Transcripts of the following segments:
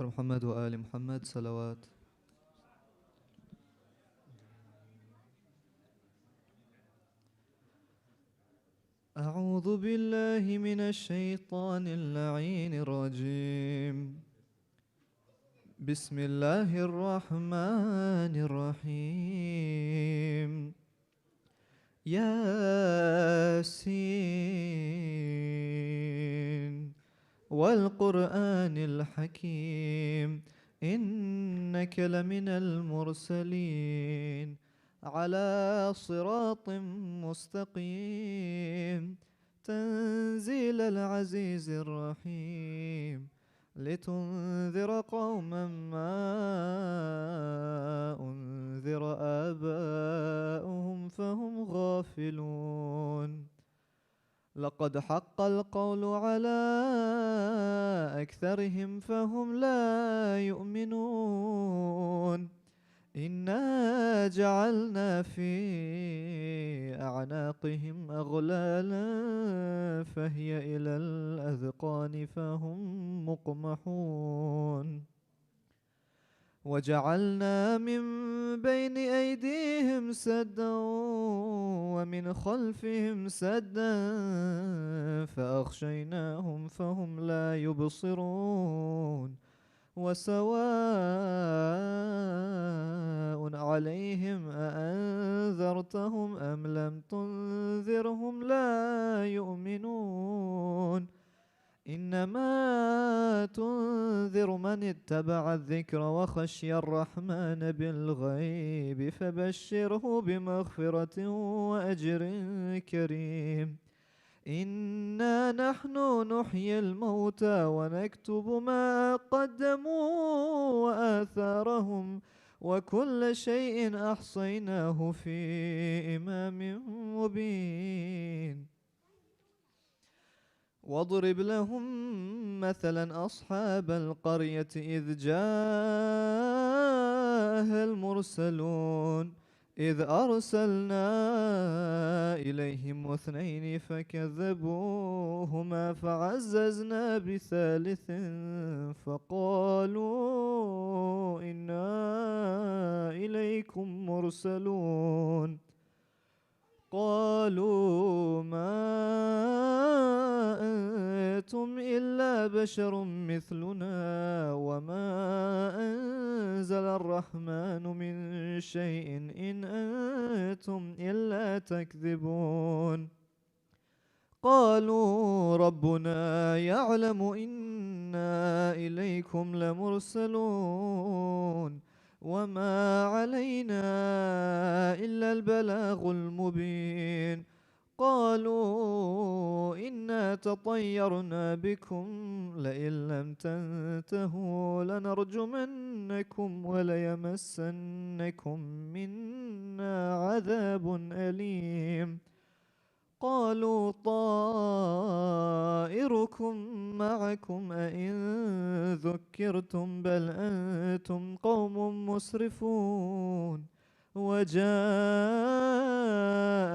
محمد وآل محمد صلوات. أعوذ بالله من الشيطان اللعين الرجيم. بسم الله الرحمن الرحيم. ياسين والقرآن الحكيم إنك لمن المرسلين على صراط مستقيم تنزيل العزيز الرحيم لتنذر قوما ما أنذر آباؤهم فهم غافلون. لقد حق القول على أكثرهم فهم لا يؤمنون. إنا جعلنا في أعناقهم أغلالا فهي إلى الأذقان فهم مقمحون. وجعلنا من بين أيديهم سدا ومن خلفهم سدا فأغشيناهم فهم لا يبصرون. وسواء عليهم أأنذرتهم أم لم تنذرهم لا يؤمنون. إنما تنذر من اتبع الذكر وخشي الرحمن بالغيب فبشره بمغفرة وأجر كريم. إنا نحن نحيي الموتى ونكتب ما قدموا وآثارهم وكل شيء أحصيناه في إمام مبين. واضرب لهم مثلا أصحاب القرية إذ جاءها المرسلون إذ أرسلنا إليهم اثنين فكذبوهما فعززنا بثالث فقالوا إنا إليكم مرسلون. قالوا ما أنتم إلا بشر مثلنا وما أنزل الرحمن من شيء إن أنتم إلا تكذبون. قالوا ربنا يعلم إنا إليكم لمرسلون وما علينا إلا البلاغ المبين. قالوا إنا تطيرنا بكم لئن لم تنتهوا لنرجمنكم وليمسنكم منا عذاب أليم. قالوا طائركم معكم أئن ذكرتم بل أنتم قوم مسرفون. وجاء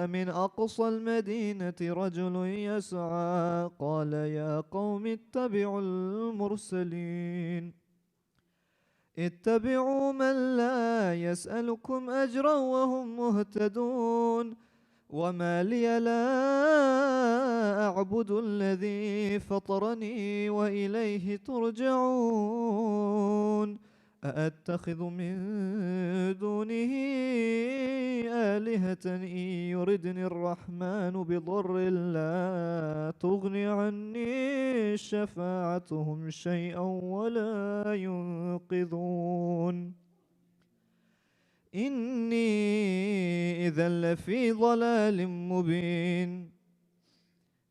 من أقصى المدينة رجل يسعى قال يا قوم اتبعوا المرسلين اتبعوا من لا يسألكم أجرا وهم مهتدون. وما لي لا أعبد الذي فطرني وإليه ترجعون. أأتخذ من دونه آلهة إن يردني الرحمن بضر لا تغن عني شفاعتهم شيئا ولا ينقذون. إني إذا لفي ضلال مبين.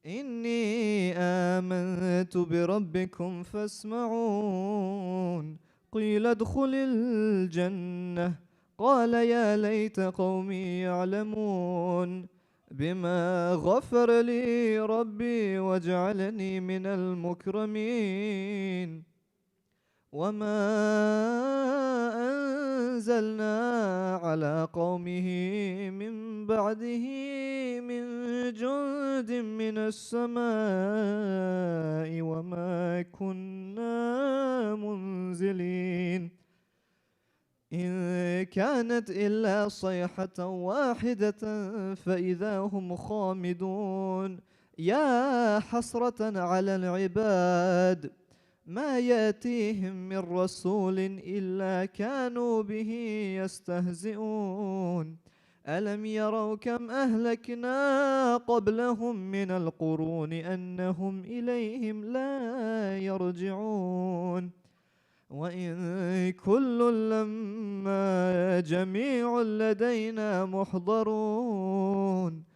إني آمنت بربكم فاسمعون. قيل ادخل الجنة قال يا ليت قومي يعلمون بما غفر لي ربي وجعلني من المكرمين. وما أنزلنا على قومه من بعده من جند من السماء وما كنا منزلين إن كانت إلا صيحة واحدة فإذا هم خامدون يا حسرة على العباد ما يأتيهم من رسول إلا كانوا به يستهزئون ألم يروا كم أهلكنا قبلهم من القرون أنهم إليهم لا يرجعون وإن كل لما جميع لدينا محضرون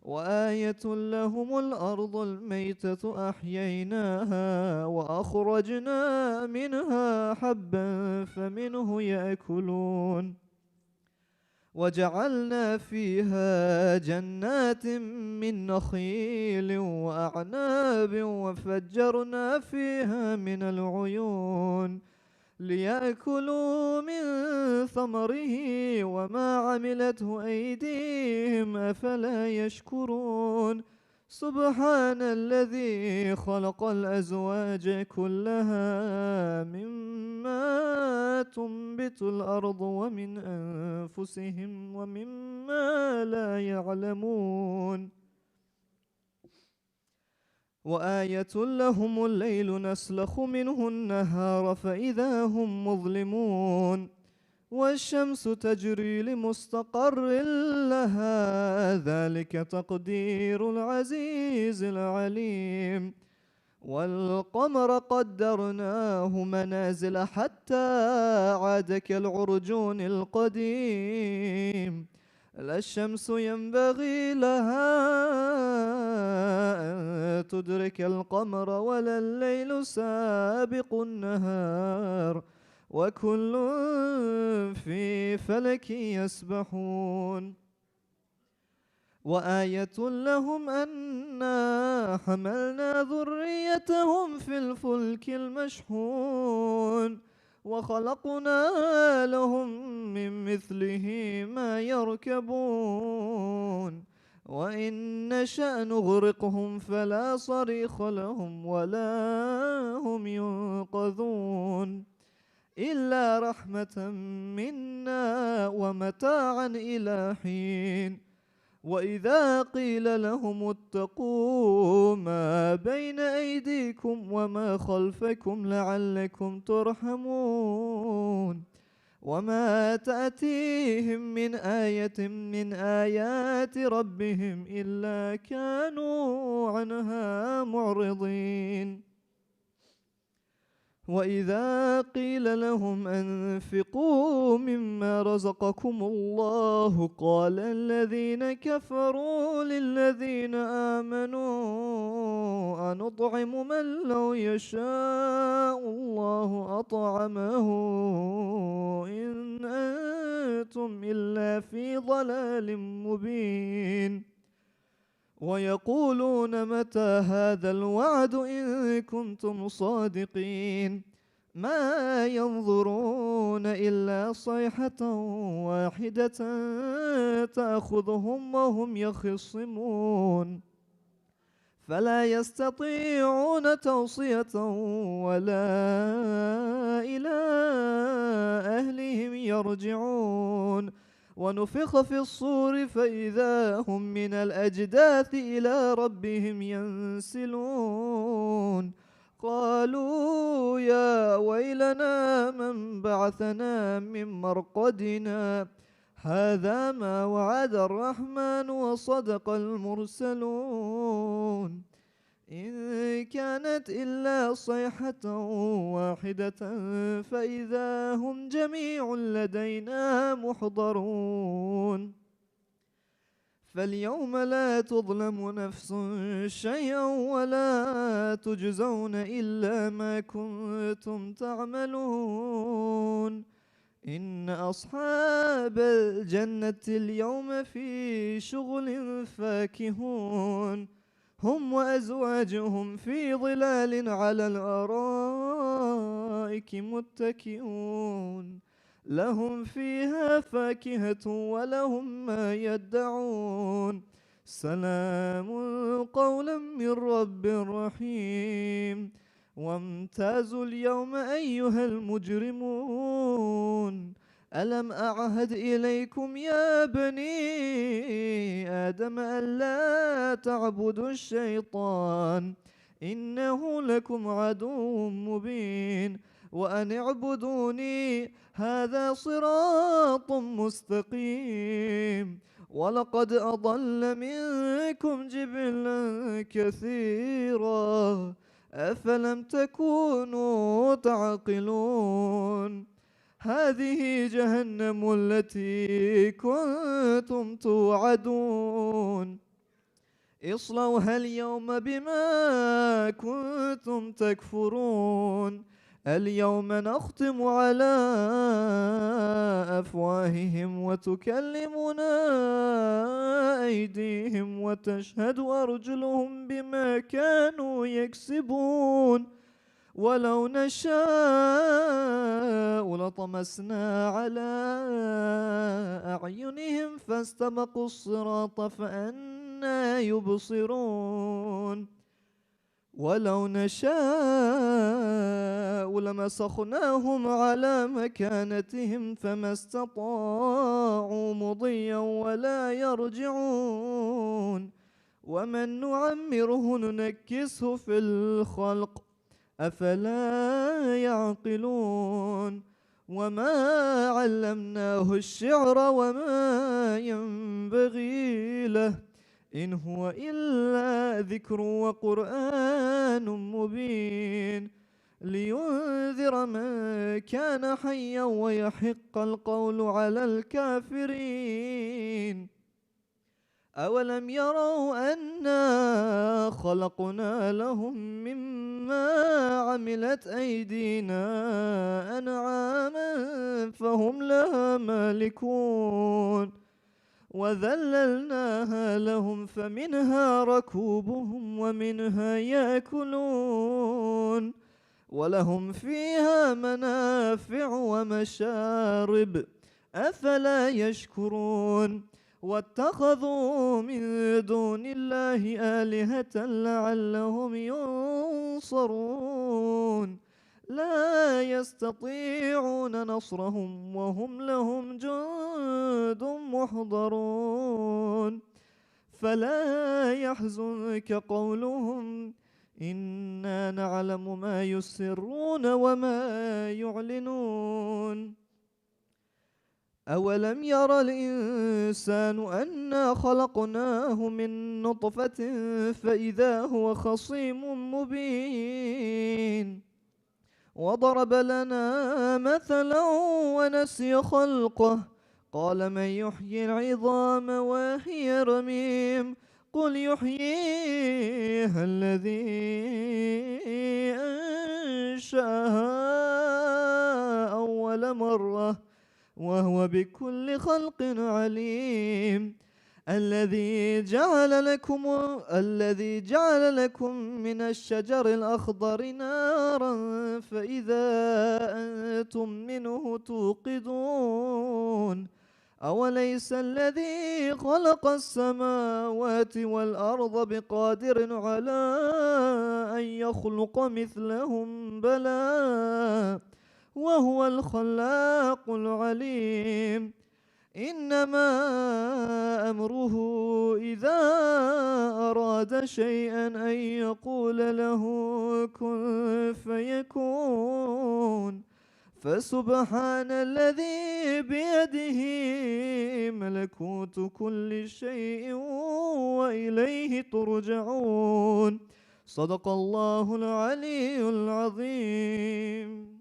وآية لهم الأرض الميتة أحييناها وأخرجنا منها حبا فمنه يأكلون وجعلنا فيها جنات من نخيل وأعناب وفجرنا فيها من العيون ليأكلوا من ثمره وما عملته أيديهم أفلا يشكرون سبحان الذي خلق الأزواج كلها مما تنبت الأرض ومن أنفسهم ومما لا يعلمون وآية لهم الليل نسلخ منه النهار فإذا هم مظلمون والشمس تجري لمستقر لها ذلك تقدير العزيز العليم والقمر قدرناه منازل حتى عاد كالعرجون القديم لا الشمس ينبغي لها أن تدرك القمر ولا الليل سابق النهار وكل في فلك يسبحون وآية لهم أنا حملنا ذريتهم في الفلك المشحون وخلقنا لهم من مثله ما يركبون وإن نشأ نغرقهم فلا صريخ لهم ولا هم ينقذون إلا رحمة منا ومتاعا إلى حين وإذا قيل لهم اتقوا ما بين أيديكم وما خلفكم لعلكم ترحمون وما تأتيهم من آية من آيات ربهم إلا كانوا عنها معرضين وإذا قيل لهم أنفقوا مما رزقكم الله قال الذين كفروا للذين آمنوا أنطعم من لو يشاء الله أطعمه إن أنتم إلا في ضلال مبين ويقولون متى هذا الوعد إن كنتم صادقين ما ينظرون إلا صيحة واحدة تأخذهم وهم يخصمون فلا يستطيعون توصية ولا إلى أهلهم يرجعون ونفخ في الصور فإذا هم من الأجداث إلى ربهم ينسلون قالوا يا ويلنا من بعثنا من مرقدنا هذا ما وعد الرحمن وصدق المرسلون إن كانت إلا صيحة واحدة فإذا هم جميع لدينا محضرون فاليوم لا تظلم نفس شيئا ولا تجزون إلا ما كنتم تعملون إن أصحاب الجنة اليوم في شغل فاكهون هم وأزواجهم في ظلال على الأرائك متكئون لهم فيها فاكهة ولهم ما يدعون سلام قولا من رب رحيم وامتازوا اليوم أيها المجرمون ألم أعهد إليكم يا بني آدم ألا تعبدوا الشيطان إنه لكم عدو مبين وأن اعبدوني هذا صراط مستقيم ولقد أضل منكم جبلا كثيرا أفلم تكونوا تعقلون هذه جهنم التي كنتم توعدون اصلوها اليوم بما كنتم تكفرون اليوم نختم على أفواههم وتكلمنا أيديهم وتشهد أرجلهم بما كانوا يكسبون ولو نشاء لطمسنا على أعينهم فاستبقوا الصراط فأنى يبصرون ولو نشاء لمسخناهم على مكانتهم فما استطاعوا مضيا ولا يرجعون ومن نعمره ننكسه في الخلق أفلا يعقلون وما علمناه الشعر وما ينبغي له إن هو إلا ذكر وقرآن مبين لينذر من كان حيا ويحق القول على الكافرين أولم يروا أنا خلقنا لهم مما عملت أيدينا أنعاما فهم لها مالكون وذللناها لهم فمنها ركوبهم ومنها يأكلون ولهم فيها منافع ومشارب أفلا يشكرون واتخذوا من دون الله آلهة لعلهم ينصرون لا يستطيعون نصرهم وهم لهم جند محضرون فلا يحزنك قولهم إنا نعلم ما يسرون وما يعلنون أولم ير الإنسان أنا خلقناه من نطفة فإذا هو خصيم مبين وضرب لنا مثلا ونسي خلقه قال من يحيي العظام وهي رميم قل يحييها الذي أنشأها أول مرة وهو بكل خلق عليم الذي جعل لكم من الشجر الأخضر نارا فإذا أنتم منه توقدون أوليس الذي خلق السماوات والأرض بقادر على أن يخلق مثلهم بلى وهو الخلاق العليم إنما أمره إذا أراد شيئا أن يقول له كن فيكون فسبحان الذي بيده ملكوت كل شيء وإليه ترجعون صدق الله العلي العظيم.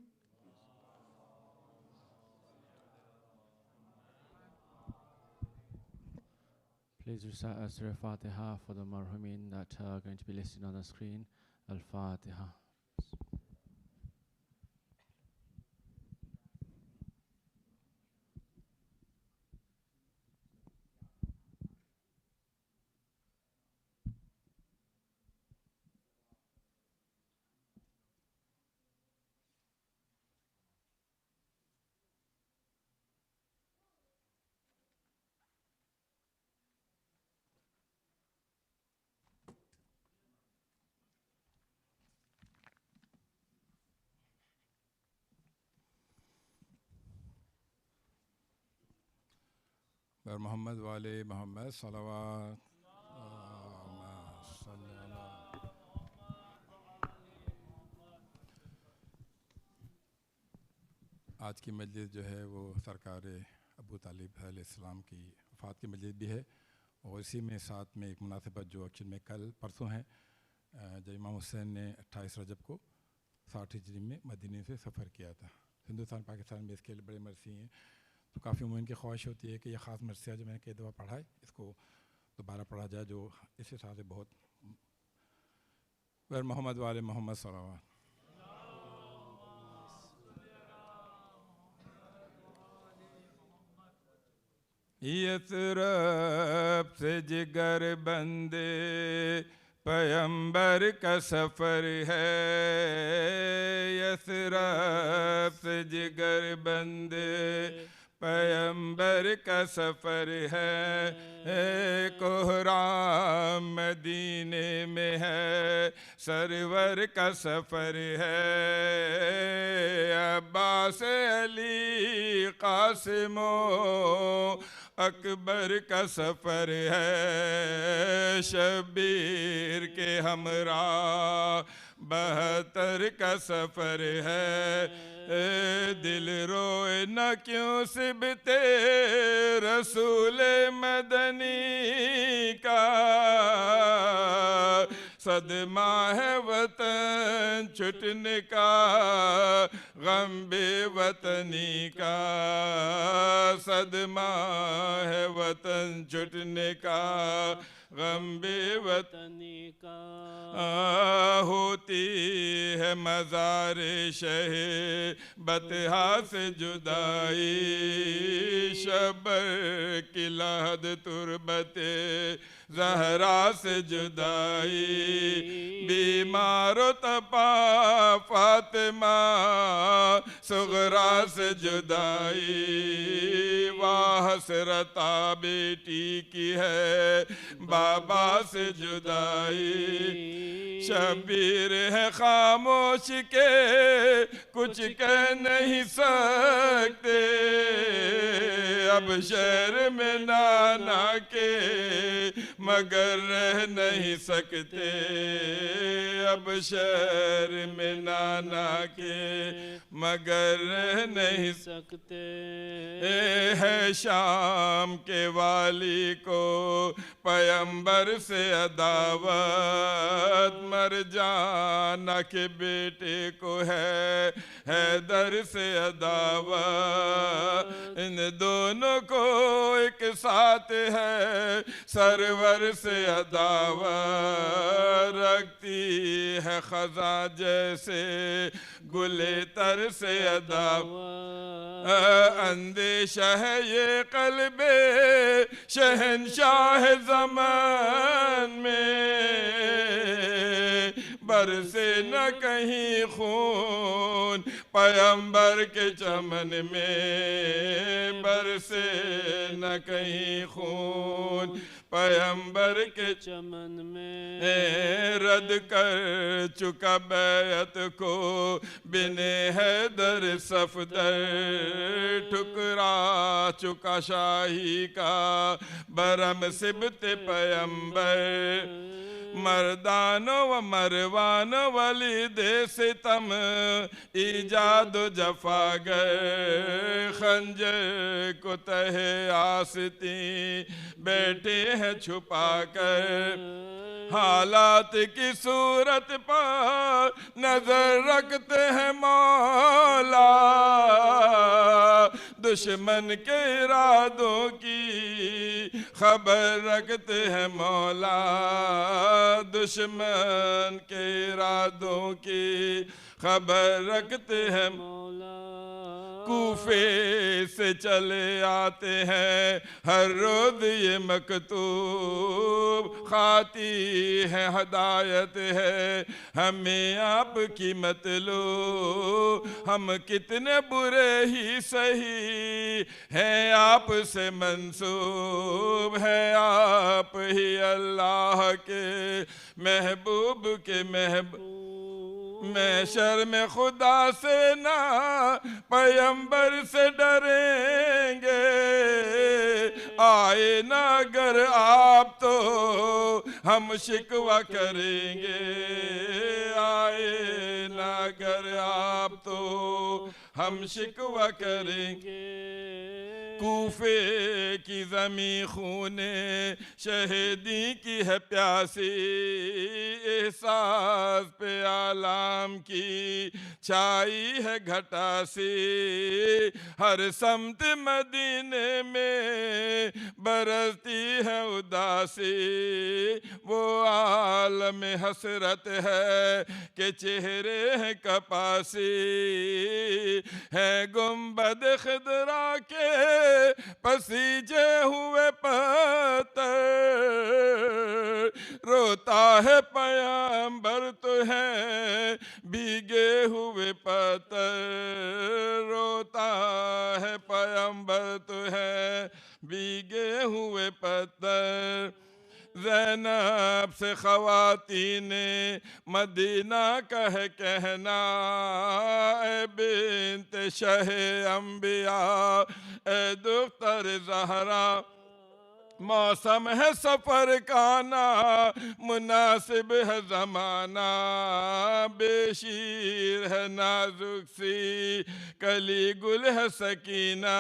Please recite Surah Fatiha for the marhumin that are going to be listed on the screen. Al-Fatiha. और मोहम्मद वाले मोहम्मद सलावत। आज की मजलिस जो है वो सरकार अबू तालिब अलैहिस्सलाम की वफ़ात की मजलिस भी है, और इसी में साथ में एक मुनासिबत जो एक्चुअल में कल परसों है, जब इमाम हुसैन ने 28 रजब को 60 हिजरी में मदीने से सफ़र किया था। हिंदुस्तान पाकिस्तान में इसके लिए बड़े मरसी हैं, तो काफ़ी उम्मीद की ख्वाहिश होती है कि यह ख़ास मरसिया जो मैंने कई दफ़ा पढ़ा है इसको दोबारा पढ़ा जाए, जो इस हिसाब से बहुत वर मोहम्मद वाले मोहम्मद सल्लल्लाहु। यसरब से जिगर बंदे पैगंबर का सफ़र है, यसरब से जिगर बंदे पैगंबर का सफ़र है, कोहराम मदीने में है सरवर का सफ़र है, अब्बास अली कासिमो अकबर का सफ़र है, शबीर के हमरा 72 का सफ़र है, दिल रोए न क्यों सिबते रसूल मदनी का, सदमा है वतन छुटने का गम बेवतनी का, सदमा है वतन छुटने का गम बेवतनी का, होती है मज़ार शह बतहा से जुदाई, शबर की लहद तुरबते ज़हरा से जुदाई, बीमारो तपा फातिमा सुगरा से जुदाई, वाह हसरता बेटी की है बाबा से जुदाई, शबीर है खामोश के कुछ कह नहीं सकते, अब शहर में नाना के मगर रह नहीं सकते, अब शहर में नाना के मगर रह नहीं सकते, है शाम के वाली को पैगंबर से अदावत, मर जाना के बेटे को है हैदर से अदावत, इन दोनों को एक साथ है सरवर से अदावत, रखती है खजा जैसे गुले तर से अदावत, अंदेशा है ये क़ल्बे शहंशाह ज़मान में, बरसे न कहीं खून पैगंबर के चमन में, बरसे न कहीं खून पैगंबर के चमन में, रद्द कर चुका बैत को बिने हैदर सफदर, ठुकरा चुका शाही का बरम सिबते पैगंबर, मर्दानो व मरवानो वली दे सितम ईजाद जफागर, खंजर को तहे आस्ती बैठे हैं छुपा कर, हालात की सूरत पर नजर रखते हैं मौला, दुश्मन के इरादों की खबर रखते हैं मौला, दुश्मन के इरादों की खबर रखते हैं मौला, कूफे से चले आते हैं हर रोज ये मकतूब, खाती है हदायत है हमें आपकी मतलूब, हम कितने बुरे ही सही हैं आपसे मंसूब, है आप ही अल्लाह के महबूब के महबूब, महशर में खुदा से ना पैगंबर से डरेंगे, आए ना अगर आप तो हम शिकवा करेंगे, आए ना अगर आप तो हम शिकवा करेंगे। कूफे की ज़मी खूने शहीदी की है प्यासी, एहसास पे आलाम की छाई है घटासी। हर समत मदीने में बरसती है उदासी, वो आलम हसरत है कि चेहरे हैं कपासी। है गुंबद खिदरा के पसीजे हुए पत्थर, रोता है पैगंबर तो है भीगे हुए पत्थर, रोता है पैगंबर तो है भीगे हुए पत्थर। ज़ैनब से ख़वातीने मदीना का है कहना, ए बिन्त शहे अम्बिया, ए दुख्तर ज़हरा। मौसम है सफ़र का ना, मुनासिब है ज़माना, बेशीर है नाजुक सी कली गुल है सकीना।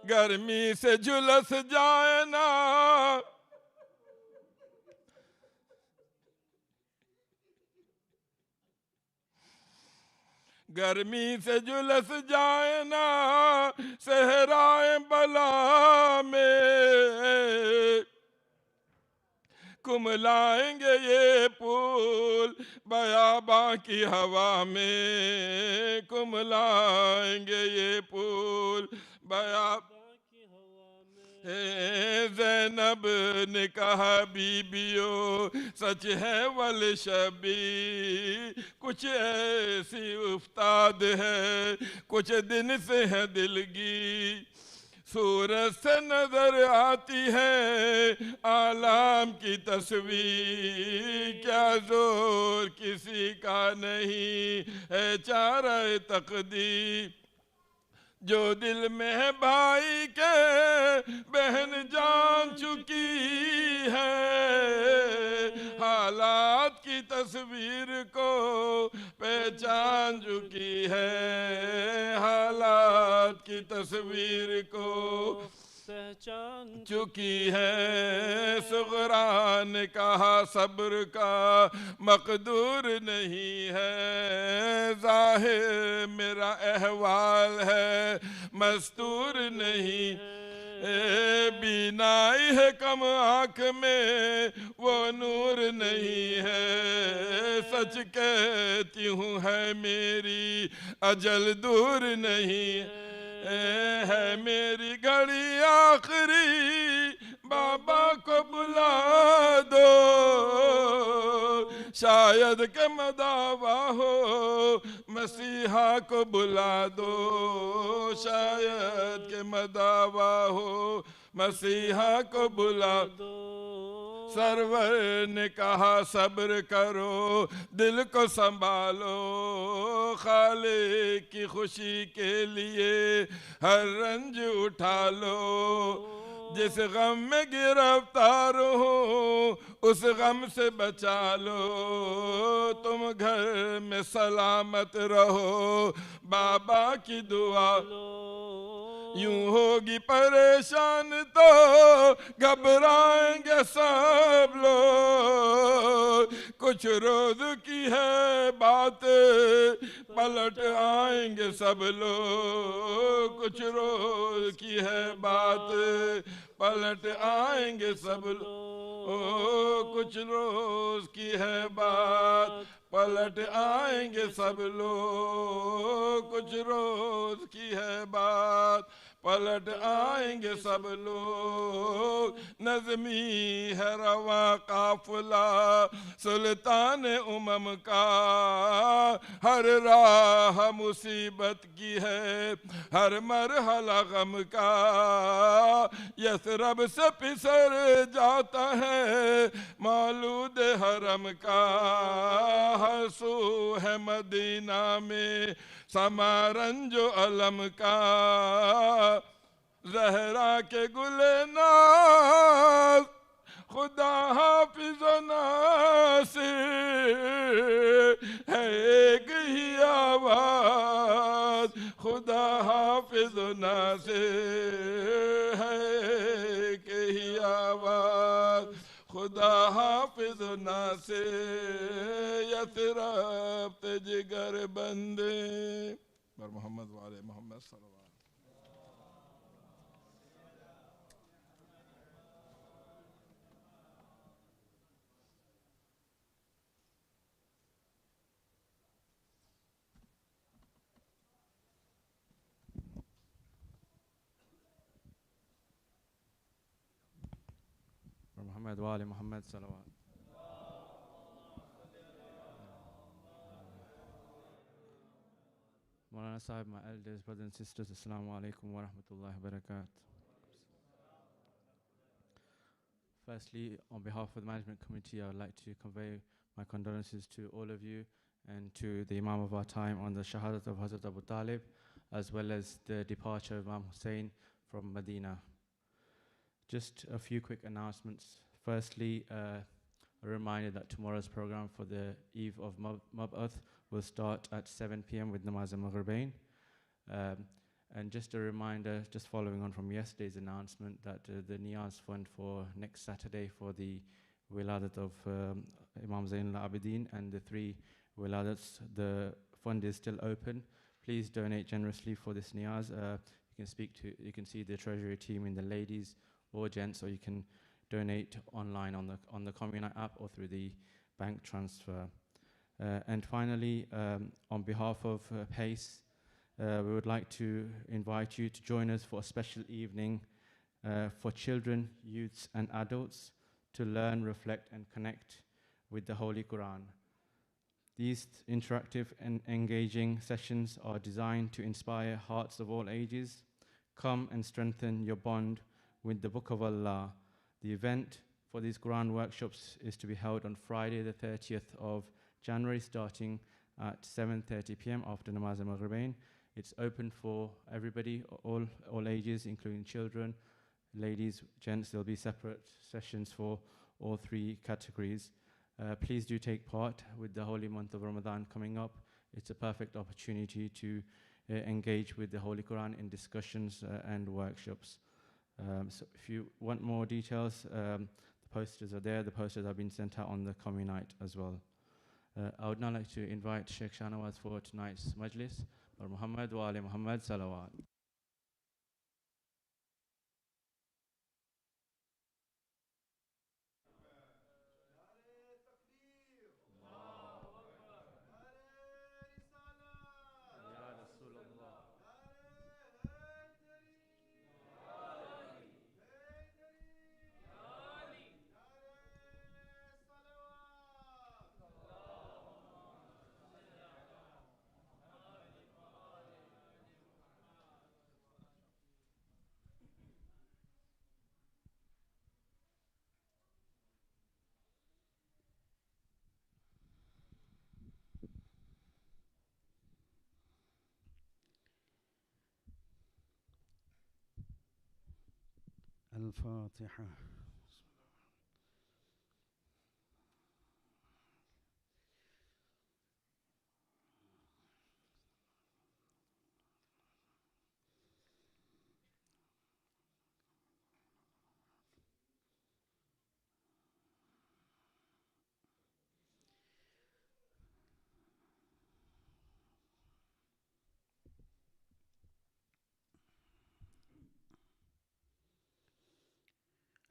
गर्मी से झुलस जाए ना, गर्मी से झुलस जाए ना सहराए बला में। कुमलाएंगे ये फूल बयाबां की हवा में, कुमलाएंगे ये फूल बयाबां की हवा में। ज़ैनब ने कहा बीबियो सच है वल शबी, कुछ ऐसी उस्ताद है कुछ दिन से है दिलगी। सूरज से नजर आती है आलाम की तस्वीर, क्या जोर किसी का नहीं है चारा तकदीर। जो दिल में है भाई के बहन जान चुकी है, हालात की तस्वीर को पहचान चुकी है, हालात की तस्वीर को पहचान चुकी है। सुगरा ने कहा सब्र का मकदूर नहीं है, ज़ाहिर मेरा अहवाल है मस्तूर नहीं है। बीनाई है कम आँख में वो नूर नहीं है, सच कहती हूँ है मेरी अजल दूर नहीं है। मेरी घड़ी आखिरी बाबा को बुला दो, शायद के मदावा हो मसीहा को बुला दो, शायद के मदावा हो मसीहा को बुला दो। सरवर ने कहा सब्र करो दिल को संभालो, खाले की खुशी के लिए हर रंज उठा लो। जिस गम में गिरफ्तार हो उस गम से बचा लो, तुम घर में सलामत रहो बाबा की दुआ। यूं होगी परेशान तो घबराएंगे सब लोग, कुछ रोज की है बात पलट आएंगे सब लोग, कुछ रोज की है बात पलट आएंगे सब लोग, कुछ रोज की है बात पलट आएंगे सब लोग, कुछ रोज की है बात पलट आएंगे सब लोग। नज़मी है रवा काफिला सुल्तान उमम का, हर राह मुसीबत की है हर मरहला गम का। यसरब से पिसर जाता है मौलूद हरम का, हर सू है मदीना में समारंजो अलम का। जहरा के गुलनाज खुदा हाफिज़ नासिर है एक ही आवाज़ खुदा हाफिज़ नासिर है एक ही आवाज़ खुदा हाफिज़ नासिर यसरब ते जिगर बंदे पर मोहम्मद वाले मोहम्मद सल्लल्लाहु Muhammad wa ali Muhammad salawat. Maulana Sahib, my elders, brothers and sisters, Assalamu alaikum wa rahmatullahi wa barakatuh. Firstly, on behalf of the management committee, I would like to convey my condolences to all of you and to the Imam of our time on the Shahadat of Hazrat Abu Talib, as well as the departure of Imam Husayn from Medina. Just a few quick announcements. Firstly, a reminder that tomorrow's program for the Eve of Mab'ath will start at 7 p.m. with Namaz al-Maghribain. And just a reminder, just following on from yesterday's announcement, that the Niyaz Fund for next Saturday for the Wiladat of Imam Zain al-Abidin and the 3 Wiladats, the fund is still open. Please donate generously for this Niyaz. You can see the treasury team in the ladies or gents, or you can donate online on the Communite app or through the bank transfer. And finally, on behalf of PACE, we would like to invite you to join us for a special evening for children, youths and adults to learn, reflect and connect with the Holy Quran. These interactive and engaging sessions are designed to inspire hearts of all ages. Come and strengthen your bond with the Book of Allah. The event for these Quran workshops is to be held on Friday the 30th of January, starting at 7:30 p.m. after Namaz al-Maghribain. It's open for everybody, all ages, including children, ladies, gents. There'll be separate sessions for all 3 categories. Please do take part with the holy month of Ramadan coming up. It's a perfect opportunity to engage with the Holy Quran in discussions and workshops. So if you want more details, the posters are there. The posters have been sent out on the Communite as well. I would now like to invite Shaykh Shahnawaz for tonight's majlis. Muhammad wa ali Muhammad salawat. الفاتحة.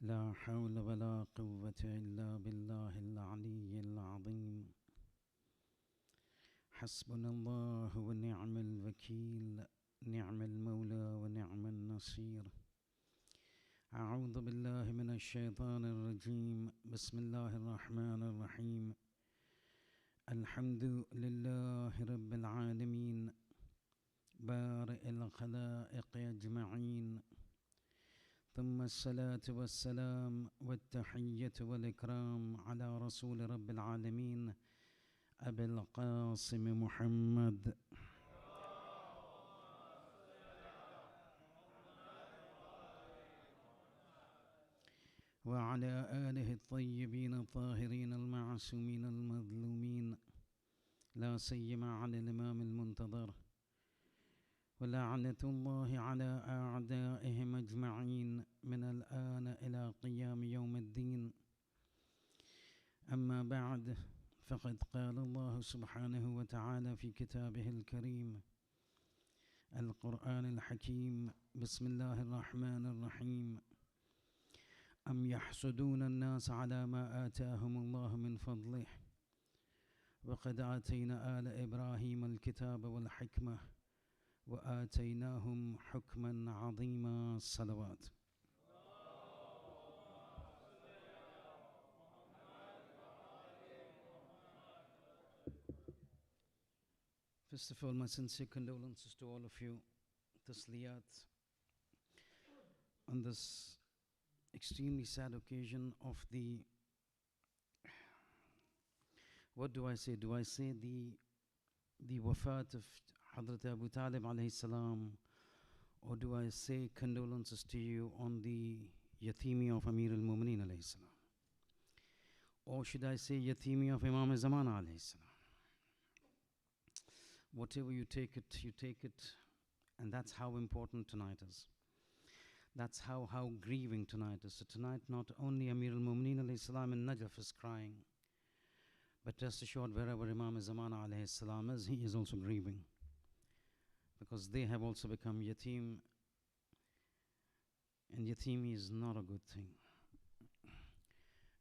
لا حول ولا قوة إلا بالله العلي العظيم. حسبنا الله ونعم الوكيل، نعم المولى ونعم النصير. أعوذ بالله من الشيطان الرجيم. بسم الله الرحمن الرحيم. الحمد لله رب العالمين بارئ الخلائق أجمعين، ثم الصلاة والسلام والتحية والإكرام على رسول رب العالمين أبي القاسم محمد. وعلى آله الطيبين الطاهرين المعصومين المظلومين، لا سيما على الإمام المنتظر، ولعنة الله على أعدائهم أجمعين من الآن إلى قيام يوم الدين. أما بعد، فقد قال الله سبحانه وتعالى في كتابه الكريم القرآن الحكيم: بسم الله الرحمن الرحيم. أم يحسدون الناس على ما آتاهم الله من فضله وقد آتينا آل إبراهيم الكتاب والحكمة وآتيناهم حكما عظيما. صلوات. First of all, my sincere condolences to all of you. Tasliyat on this extremely sad occasion of the, what do I say? Do I say the wafat of Hazrat Abu Talib alayhi salam, or do I say condolences to you on the yatimi of Amir al-Mu'mineen alayhi salam? Or should I say yatimi of Imam Zaman alayhi salam? Whatever you take it, and that's how important tonight is. That's how grieving tonight is. So tonight, not only Amir al-Mu'mineen alayhi salam in Najaf is crying, but rest assured, wherever Imam Zaman alayhi salam is, he is also grieving, because they have also become yatim, and yatimi is not a good thing.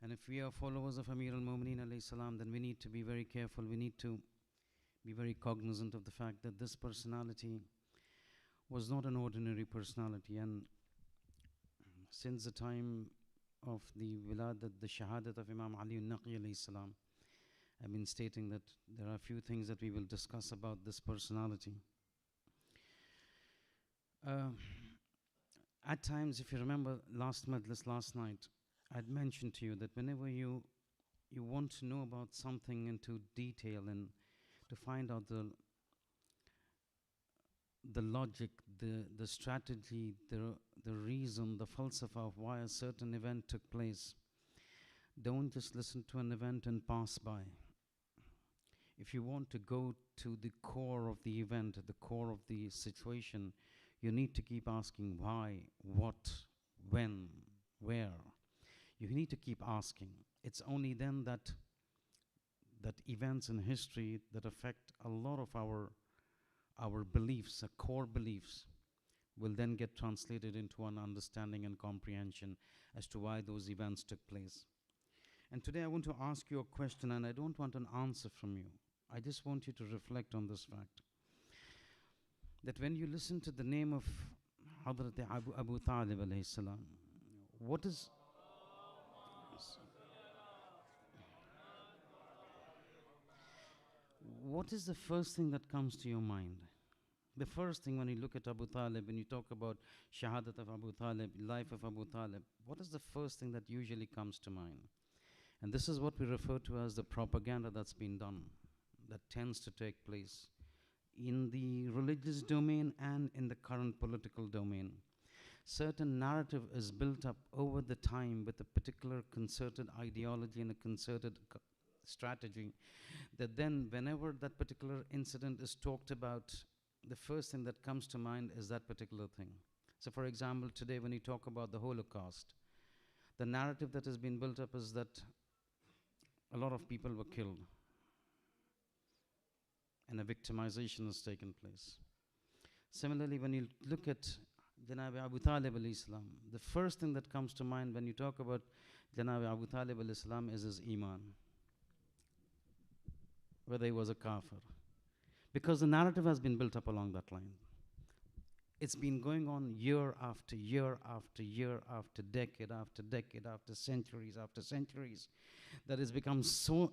And if we are followers of Amir al-Mu'mineen alayhi salam, then we need to be very careful. We need to be very cognizant of the fact that this personality was not an ordinary personality. And since the time of the wiladat, the Shahadat of Imam Ali al-Naqi alayhi salam, I've been stating that there are a few things that we will discuss about this personality. At times, if you remember last night, I'd mentioned to you that whenever you want to know about something into detail and to find out the logic, the strategy, the reason, the falsafa of why a certain event took place, don't just listen to an event and pass by. If you want to go to the core of the event, the core of the situation, you need to keep asking why, what, when, where. You need to keep asking. It's only then that events in history that affect a lot of our beliefs, core beliefs, will then get translated into an understanding and comprehension as to why those events took place. And today I want to ask you a question, and I don't want an answer from you. I just want you to reflect on this fact. That when you listen to the name of Hazrat Abu Talib alayhi salam, what is the first thing that comes to your mind? The first thing when you look at Abu Talib, when you talk about Shahadat of Abu Talib, life of Abu Talib, what is the first thing that usually comes to mind? And this is what we refer to as the propaganda that's been done, that tends to take place in the religious domain and in the current political domain. Certain narrative is built up over the time with a particular concerted ideology and a concerted strategy, that then whenever that particular incident is talked about, the first thing that comes to mind is that particular thing. So for example, today when you talk about the Holocaust, the narrative that has been built up is that a lot of people were killed and a victimization has taken place. Similarly, when you look at Janab Abu Talib alayhi salam, the first thing that comes to mind when you talk about Janab Abu Talib alayhi salam is his iman, whether he was a kafir. Because the narrative has been built up along that line. It's been going on year after year after year after decade after decade after centuries, that has become so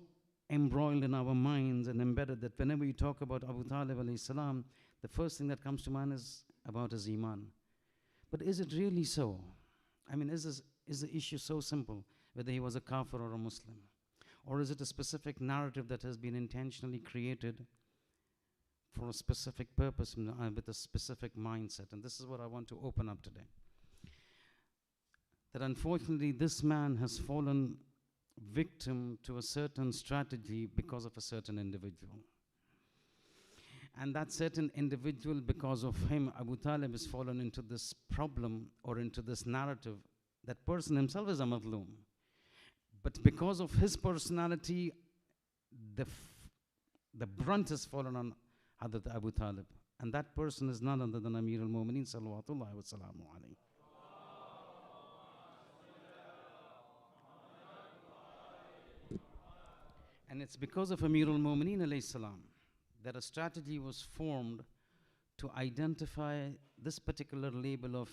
embroiled in our minds and embedded that whenever you talk about Abu Talib alayhi salam, the first thing that comes to mind is about his iman. But is it really so? I mean, is the issue so simple, whether he was a kafir or a Muslim? Or is it a specific narrative that has been intentionally created for a specific purpose with a specific mindset? And this is what I want to open up today. that unfortunately this man has fallen victim to a certain strategy because of a certain individual. And that certain individual, because of him, Abu Talib has fallen into this problem or into this narrative. That person himself is a madloom. But because of his personality, the brunt has fallen on Hazrat Abu Talib. And that person is none other than Amir al-Mu'mineen salawatullahi wa salamu alayhi. And it's because of Amir al-Mu'mineen alayhi salam that a strategy was formed to identify this particular label of,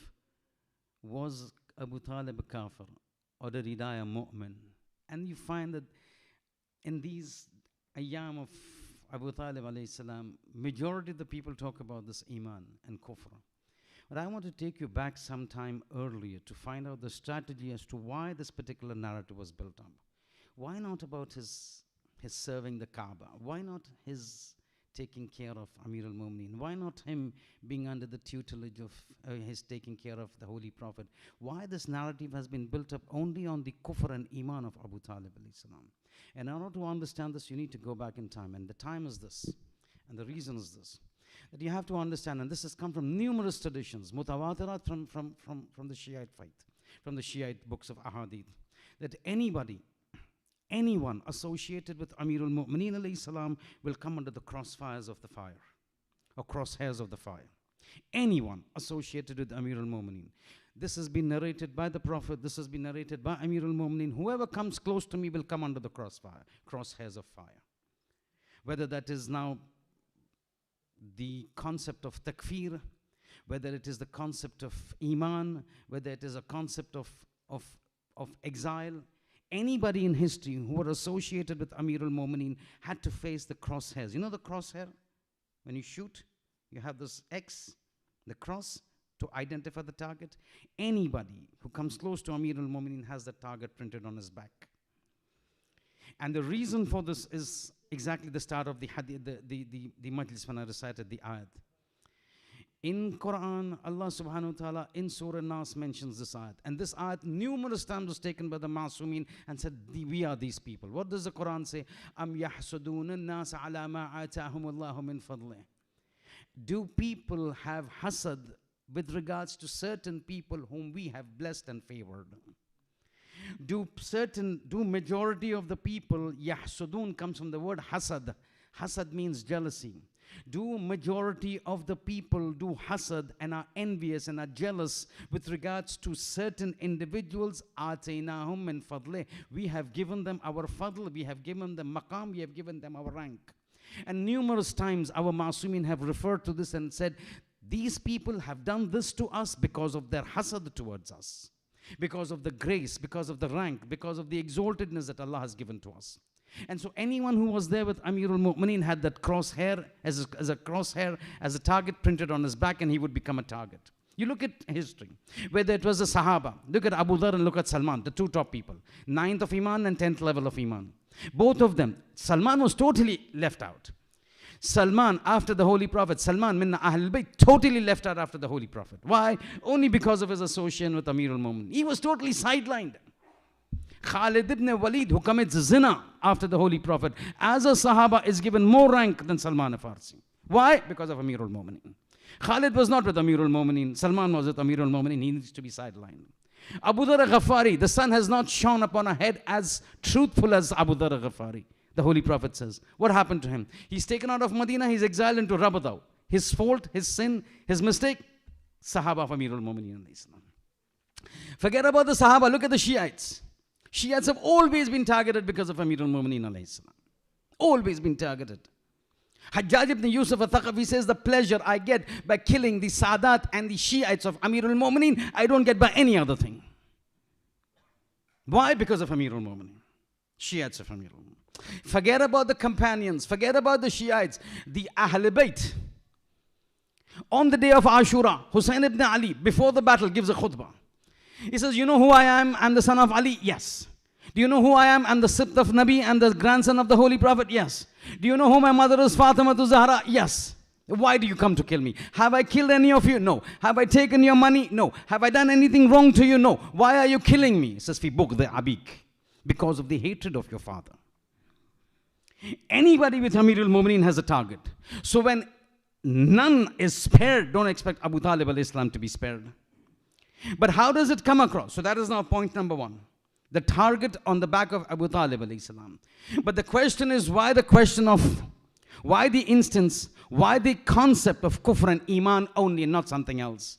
was Abu Talib a kafir or did he die a mu'min? And you find that in these ayyam of Abu Talib alayhi salam, majority of the people talk about this iman and kufr. But I want to take you back some time earlier to find out the strategy as to why this particular narrative was built up. Why not about his serving the Kaaba? Why not his taking care of Amir al-Mu'mineen? Why not him being under the tutelage of his taking care of the Holy Prophet? Why this narrative has been built up only on the kufr and iman of Abu Talib alayhi salam? And in order to understand this, you need to go back in time. And the time is this. And the reason is this. That you have to understand, and this has come from numerous traditions, mutawatirat from the Shiite faith, from the Shiite books of Ahadith, that anyone associated with Amir al-Mu'mineen alayhi salam will come under the crossfires of the fire, or crosshairs of the fire. Anyone associated with Amir al-Mu'mineen. This has been narrated by the Prophet, this has been narrated by Amir al-Mu'mineen. Whoever comes close to me will come under the crosshairs of fire. Whether that is now the concept of takfir, whether it is the concept of iman, whether it is a concept of exile, anybody in history who were associated with Amir al-Mu'mineen had to face the crosshairs. You know the crosshair? When you shoot, you have this X, the cross, to identify the target. Anybody who comes close to Amir al-Mu'mineen has the target printed on his back. And the reason for this is exactly the start of the majlis when I recited the ayat. In Quran, Allah subhanahu wa ta'ala in Surah Nas mentions this ayat. And this ayat numerous times was taken by the Masumin and said, we are these people. What does the Quran say? Am yahsudun an-nas ala ma atahum Allahu min fadlih. Do people have hasad with regards to certain people whom we have blessed and favored? Do majority of the people, yahsudun comes from the word hasad. Hasad means jealousy. Do majority of the people do hasad and are envious and are jealous with regards to certain individuals? Atainahum min fadlih. We have given them our fadl, we have given them maqam, we have given them our rank. And numerous times our Masumin have referred to this and said, these people have done this to us because of their hasad towards us, because of the grace, because of the rank, because of the exaltedness that Allah has given to us. And so anyone who was there with Amir al-Mu'mineen had that crosshair as a target printed on his back, and he would become a target. You look at history, whether it was the Sahaba, look at Abu Dhar and look at Salman, the two top people, 9th of Iman and 10th level of Iman. Both of them, Salman was totally left out. Salman, after the Holy Prophet, Salman minna Ahlul Bayt, totally left out after the Holy Prophet. Why? Only because of his association with Amir al-Mu'mineen. He was totally sidelined. Khalid ibn Walid, who commits zina after the Holy Prophet, as a Sahaba, is given more rank than Salman al-Farsi. Why? Because of Amir al-Mu'mineen. Khalid was not with Amir al-Mu'mineen. Salman was with Amir al-Mu'mineen. He needs to be sidelined. Abu Dhar al-Ghafari, the sun has not shone upon a head as truthful as Abu Dhar al-Ghafari. The Holy Prophet says. What happened to him? He's taken out of Medina, he's exiled into Rabadaw. His fault, his sin, his mistake, Sahaba of Amir al-Mu'mineen. Forget about the Sahaba, look at the Shiites. Shiites have always been targeted because of Amir al-Mu'mineen. Always been targeted. Hajjaj ibn Yusuf al-Thaqafi says, the pleasure I get by killing the Sadat and the Shiites of Amir al-Mu'mineen, I don't get by any other thing. Why? Because of Amir al-Mu'mineen. Shiites of Amir al-Mu'mineen. Forget about the companions, forget about the Shiites, the Ahl Bayt. On the day of Ashura, Husayn ibn Ali, before the battle, gives a khutbah. He says, you know who I am? I'm the son of Ali? Yes. Do you know who I am? I'm the Sibt of Nabi and the grandson of the Holy Prophet? Yes. Do you know who my mother is? Fatima to Zahra? Yes. Why do you come to kill me? Have I killed any of you? No. Have I taken your money? No. Have I done anything wrong to you? No. Why are you killing me? He says, Fi bughd abik, because of the hatred of your father. Anybody with Amirul Mu'mineen has a target. So when none is spared, don't expect Abu Talib alayhi salam to be spared. But how does it come across? So that is now point number one. The target on the back of Abu Talib alayhi salam. But the question is, why the question of, why the instance, why the concept of kufr and iman only and not something else?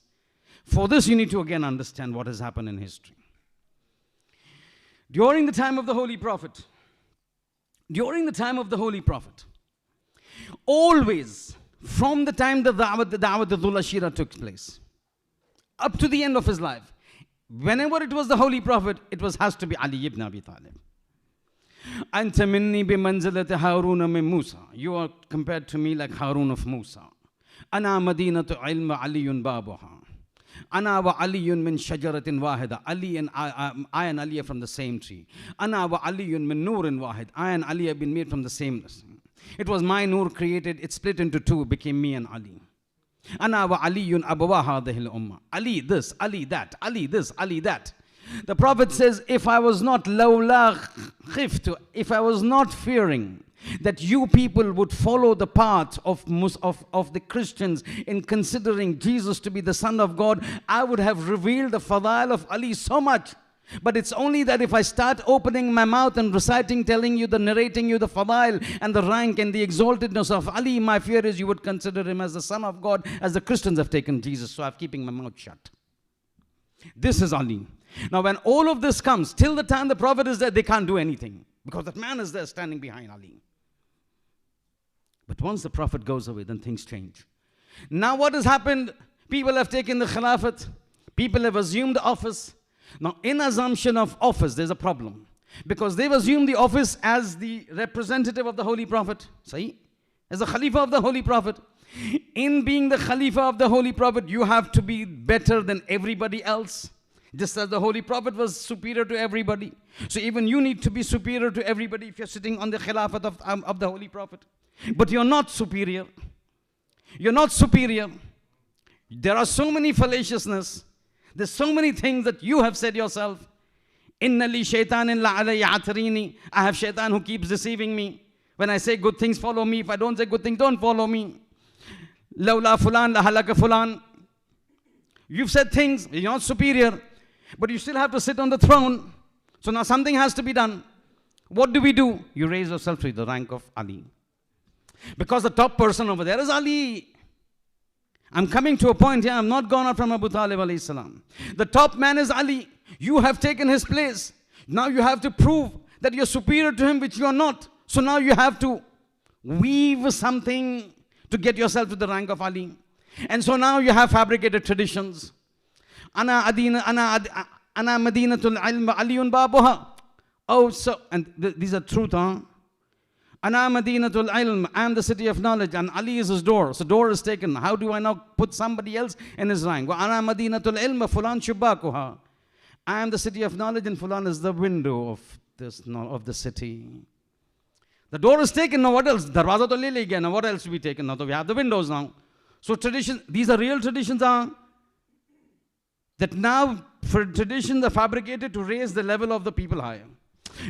For this you need to again understand what has happened in history. During the time of the Holy Prophet, always, from the time the Da'wat al-Dhul Ashira took place, up to the end of his life, whenever it was the Holy Prophet, it has to be Ali ibn Abi Talib. Anta minni bi manzilati Harun min Musa. You are compared to me like Harun of Musa. Ana madinatu ilma aliyun babuha. Ana wa aliyun min shajaratin wahida. Ali and I and Ali are from the same tree. Ana wa aliyun min nurin wahid. I and Ali have been made from the same. It was my nur created, it split into two, became me and Ali. Ana wa aliyun abawa hadhihi al-umma. Ali this, Ali that, Ali this, Ali that. The Prophet says, if I was not lawla khiftu, if I was not fearing that you people would follow the path of the Christians in considering Jesus to be the Son of God, I would have revealed the fadail of Ali so much. But it's only that if I start opening my mouth and reciting, telling you, narrating you the fadail and the rank and the exaltedness of Ali, my fear is you would consider him as the Son of God, as the Christians have taken Jesus. So I'm keeping my mouth shut. This is Ali. Now when all of this comes, till the time the Prophet is there, they can't do anything, because that man is there standing behind Ali. But once the Prophet goes away, then things change. Now what has happened? People have taken the Khilafat. People have assumed office. Now in assumption of office, there's a problem. Because they've assumed the office as the representative of the Holy Prophet. See? As the Khalifa of the Holy Prophet. In being the Khalifa of the Holy Prophet, you have to be better than everybody else. Just as the Holy Prophet was superior to everybody. So even you need to be superior to everybody if you're sitting on the Khilafat of the Holy Prophet. But you're not superior. You're not superior. There are so many fallaciousness. There's so many things that you have said yourself. Inna li shaytanin la alayya atrini. I have shaitan who keeps deceiving me. When I say good things, follow me. If I don't say good things, don't follow me. Lawla fulan la halaka fulan. You've said things, you're not superior. But you still have to sit on the throne. So now something has to be done. What do? You raise yourself to the rank of Ali. Because the top person over there is Ali. I'm coming to a point here. I'm not gone out from Abu Talib alayhi salam. The top man is Ali. You have taken his place. Now you have to prove that you're superior to him, which you are not. So now you have to weave something to get yourself to the rank of Ali. And so now you have fabricated traditions. Ana madinatul ilm aliyun babuha. Oh, so, and these are truth, huh? Ana madinatul ilm, I am the city of knowledge, and Ali is his door. So door is taken. How do I now put somebody else in his rank? Ana madinatul ilm fulan shubakuha. I am the city of knowledge, and fulan is the window of the city. The door is taken. Now what else? Darwaza to le liya. Now what else to be taken? Now we have the windows now. So tradition, these are real traditions, huh? That now for traditions are fabricated to raise the level of the people higher.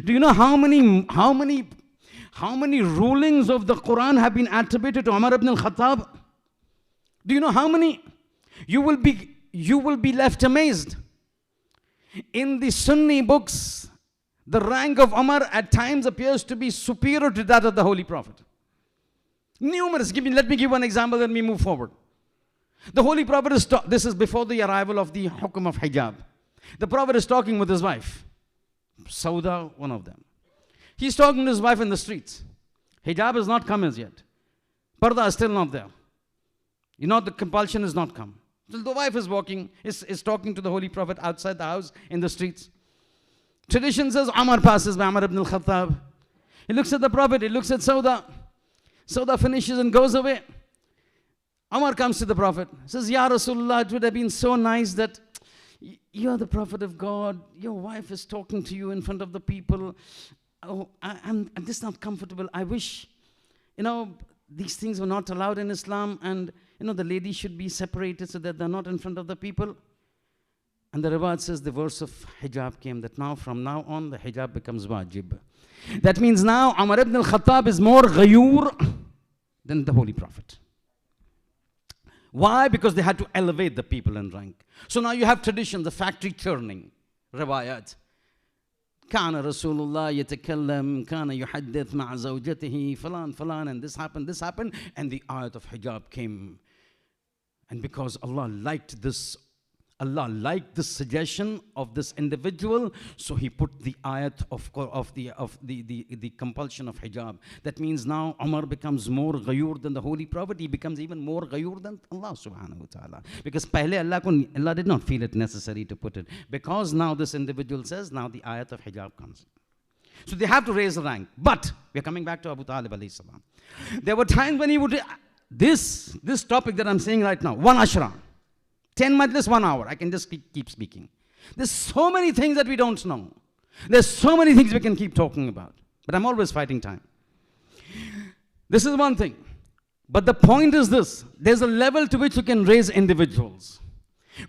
Do you know how many rulings of the Quran have been attributed to Umar ibn al-Khattab? Do you know how many? You will be left amazed. In the Sunni books, the rank of Umar at times appears to be superior to that of the Holy Prophet. Numerous. Let me give one example, then we move forward. The Holy Prophet is, this is before the arrival of the hukum of hijab. The Prophet is talking with his wife. Sauda, one of them. He's talking to his wife in the streets. Hijab has not come as yet. Parda is still not there. You know, the compulsion has not come. So the wife is walking, is talking to the Holy Prophet outside the house in the streets. Tradition says Umar passes by, Umar ibn al-Khattab. He looks at the Prophet, he looks at Sauda. Sauda finishes and goes away. Umar comes to the Prophet, says, Ya Rasulullah, it would have been so nice that you're the Prophet of God, your wife is talking to you in front of the people. Oh, I'm just not comfortable. I wish, these things were not allowed in Islam, and the ladies should be separated so that they're not in front of the people. And the Riwayat says the verse of hijab came, that now, from now on, the hijab becomes wajib. That means now Umar ibn al-Khattab is more ghayur than the Holy Prophet. Why? Because they had to elevate the people in rank. So now you have tradition, the factory churning, riwayat. كان رسول الله يتكلم كان يحدث مع زوجته فلان فلان, and this happened, and the ayat of hijab came. And because Allah liked this suggestion of this individual, so He put the ayat of the compulsion of hijab. That means now Umar becomes more ghayur than the Holy Prophet. He becomes even more ghayur than Allah subhanahu wa ta'ala. Because pehle Allah did not feel it necessary to put it. Because now this individual says, now the ayat of hijab comes. So they have to raise the rank. But we're coming back to Abu Talib alayhi salam. There were times when he would, this topic that I'm saying right now, 1 ashra. 10 majlis, 1 hour. I can just keep speaking. There's so many things that we don't know. There's so many things we can keep talking about. But I'm always fighting time. This is one thing. But the point is this. There's a level to which you can raise individuals.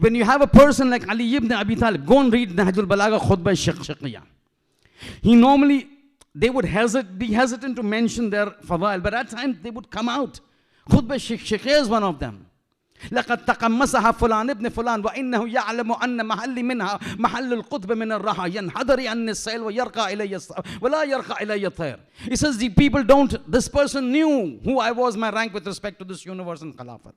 When you have a person like Ali ibn Abi Talib, go and read Nahjul Balagha Khutbah Shaykh. They would be hesitant to mention their fadail, but at times they would come out. Khutbah Shaykh is one of them. لقد تقمصها فلان ابن فلان وإنه يعلم أن محل منها محل القطب من الرحى ينحدر عن السيل ويرقى إلي ولا يرقى إلي الطير. He says the people this person knew who I was, my rank with respect to this universe and Khilafat.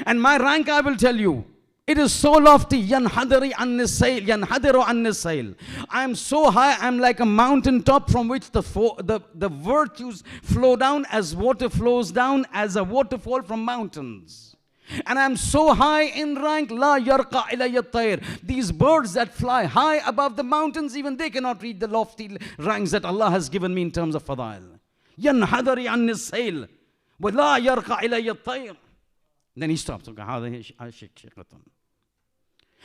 And my rank, I will tell you, it is so lofty. ينحدر عن السيل ينحدر عن السيل. I am so high, I am like a mountain top from which the virtues flow down as water flows down as a waterfall from mountains. And I'm so high in rank, la yarqa ilayya tayr. These birds that fly high above the mountains, even they cannot reach the lofty ranks that Allah has given me in terms of fadail. Yanhadari an nisayl, wa la yarqa ilayya tayr. Then he stops.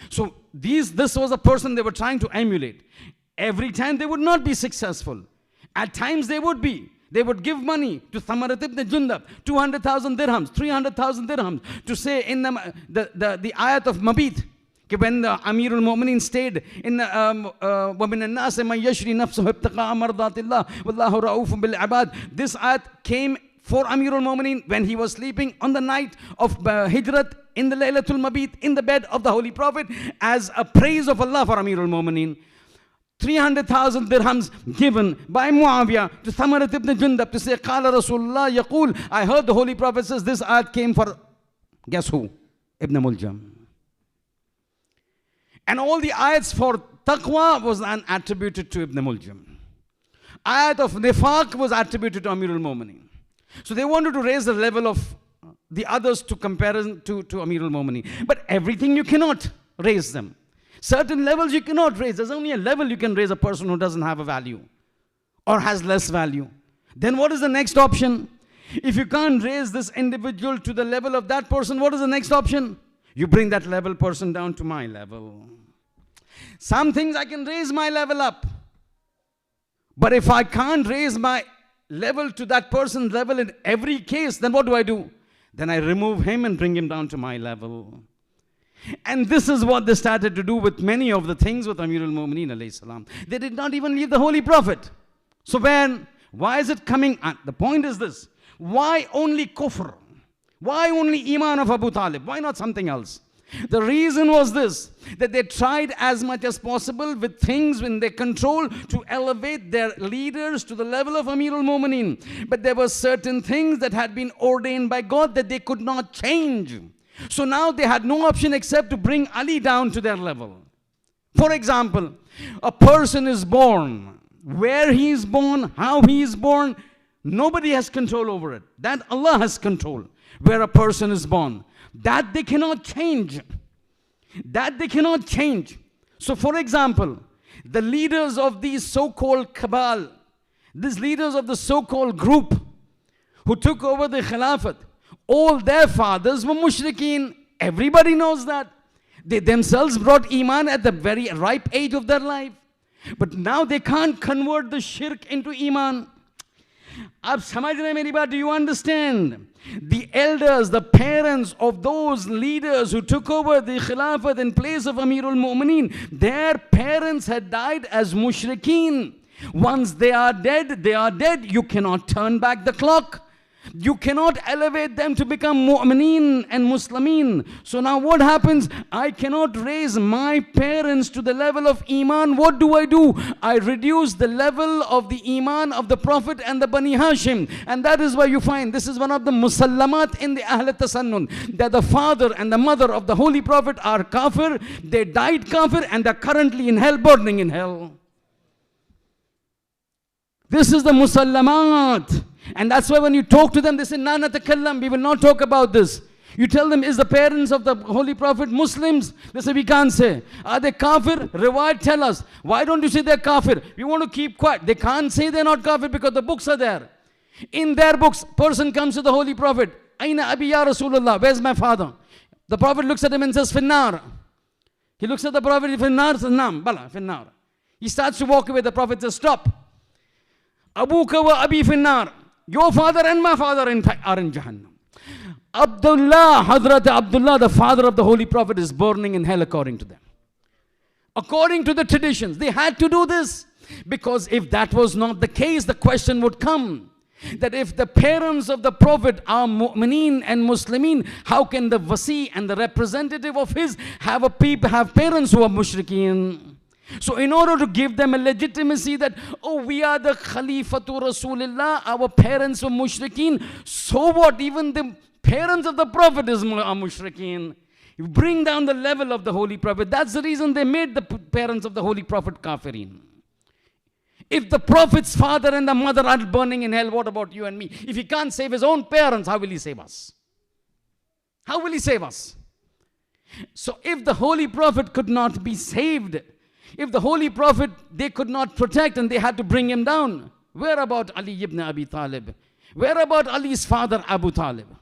So this was a person they were trying to emulate. Every time they would not be successful. At times they would be. They would give money to Thamarat ibn Jundab, 200,000 dirhams, 300,000 dirhams, to say in the ayat of Mabit, when the Amirul Mu'mineen stayed in وَمِنَ النَّاسِ مَنْ يَشْرِي نَفْسُهُ ابْتِغَاءَ مَرْضَاتِ اللَّهِ وَاللَّهُ رَؤُوفٌ بِالْعِبَادِ. This ayat came for Amirul Mu'mineen when he was sleeping on the night of Hijrat in the Laylatul Mabit in the bed of the Holy Prophet as a praise of Allah for Amirul Mu'mineen. 300,000 dirhams given by Muawiyah to Thamarat ibn Jundab to say, Qala Rasulullah yaqul. I heard the Holy Prophet says this ayat came for, guess who? Ibn Muljam. And all the ayats for taqwa was attributed to Ibn Muljam. Ayat of nifaq was attributed to Amirul Mu'mineen. So they wanted to raise the level of the others to comparison to Amirul Mu'mineen. But everything you cannot raise them. Certain levels you cannot raise. There's only a level you can raise a person who doesn't have a value or has less value. Then what is the next option? If you can't raise this individual to the level of that person, what is the next option? You bring that level person down to my level. Some things I can raise my level up. But if I can't raise my level to that person's level in every case, then what do? Then I remove him and bring him down to my level. And this is what they started to do with many of the things with Amirul Mu'mineen alayhi salam. They did not even leave the Holy Prophet. So why is it coming? The point is this. Why only kufr? Why only iman of Abu Talib? Why not something else? The reason was this, that they tried as much as possible with things in their control to elevate their leaders to the level of Amirul Mu'mineen. But there were certain things that had been ordained by God that they could not change. So now they had no option except to bring Ali down to their level. For example, a person is born. Where he is born, how he is born, nobody has control over it. That Allah has control. Where a person is born. That they cannot change. That they cannot change. So for example, the leaders of these so-called Cabal, these leaders of the so-called group who took over the Khilafat, all their fathers were mushrikeen. Everybody knows that. They themselves brought iman at the very ripe age of their life. But now they can't convert the shirk into iman. आप समझ रहे हैं मेरी बात? Do you understand? The elders, the parents of those leaders who took over the Khilafat in place of Amirul Mu'mineen, their parents had died as mushrikeen. Once they are dead, they are dead. You cannot turn back the clock. You cannot elevate them to become mu'mineen and muslimeen. So now what happens? I cannot raise my parents to the level of iman. What do? I reduce the level of the iman of the Prophet and the Bani Hashim. And that is why you find, this is one of the musallamat in the Ahl Tasannun, that the father and the mother of the Holy Prophet are kafir. They died kafir and they're currently in hell, burning in hell. This is the musallamat. And that's why when you talk to them, they say, "Na natakallam, we will not talk about this." You tell them, is the parents of the Holy Prophet Muslims? They say, we can't say. Are they kafir? Riwayat tell us. Why don't you say they're kafir? We want to keep quiet. They can't say they're not kafir because the books are there. In their books, person comes to the Holy Prophet. Aina abi ya Rasulullah, where's my father? The Prophet looks at him and says, Finnar. He looks at the Prophet, Finnar, says, Naam, bala, Finnar. He starts to walk away. The Prophet says, stop. Abuka wa abi Finnar. Your father and my father are in Jahannam. Hazrat Abdullah, the father of the Holy Prophet, is burning in hell according to them. According to the traditions, they had to do this. Because if that was not the case, the question would come that if the parents of the Prophet are mu'mineen and muslimeen, how can the wasi and the representative of his have parents who are mushrikeen? So in order to give them a legitimacy that, oh, we are the Khalifatu Rasulullah, our parents were mushrikeen, so what? Even the parents of the Prophet are mushrikeen. You bring down the level of the Holy Prophet. That's the reason they made the parents of the Holy Prophet kafirin. If the Prophet's father and the mother are burning in hell, what about you and me? If he can't save his own parents, how will he save us? How will he save us? So if the Holy Prophet could not be saved, if the Holy Prophet, they could not protect and they had to bring him down, where about Ali ibn Abi Talib? Where about Ali's father, Abu Talib?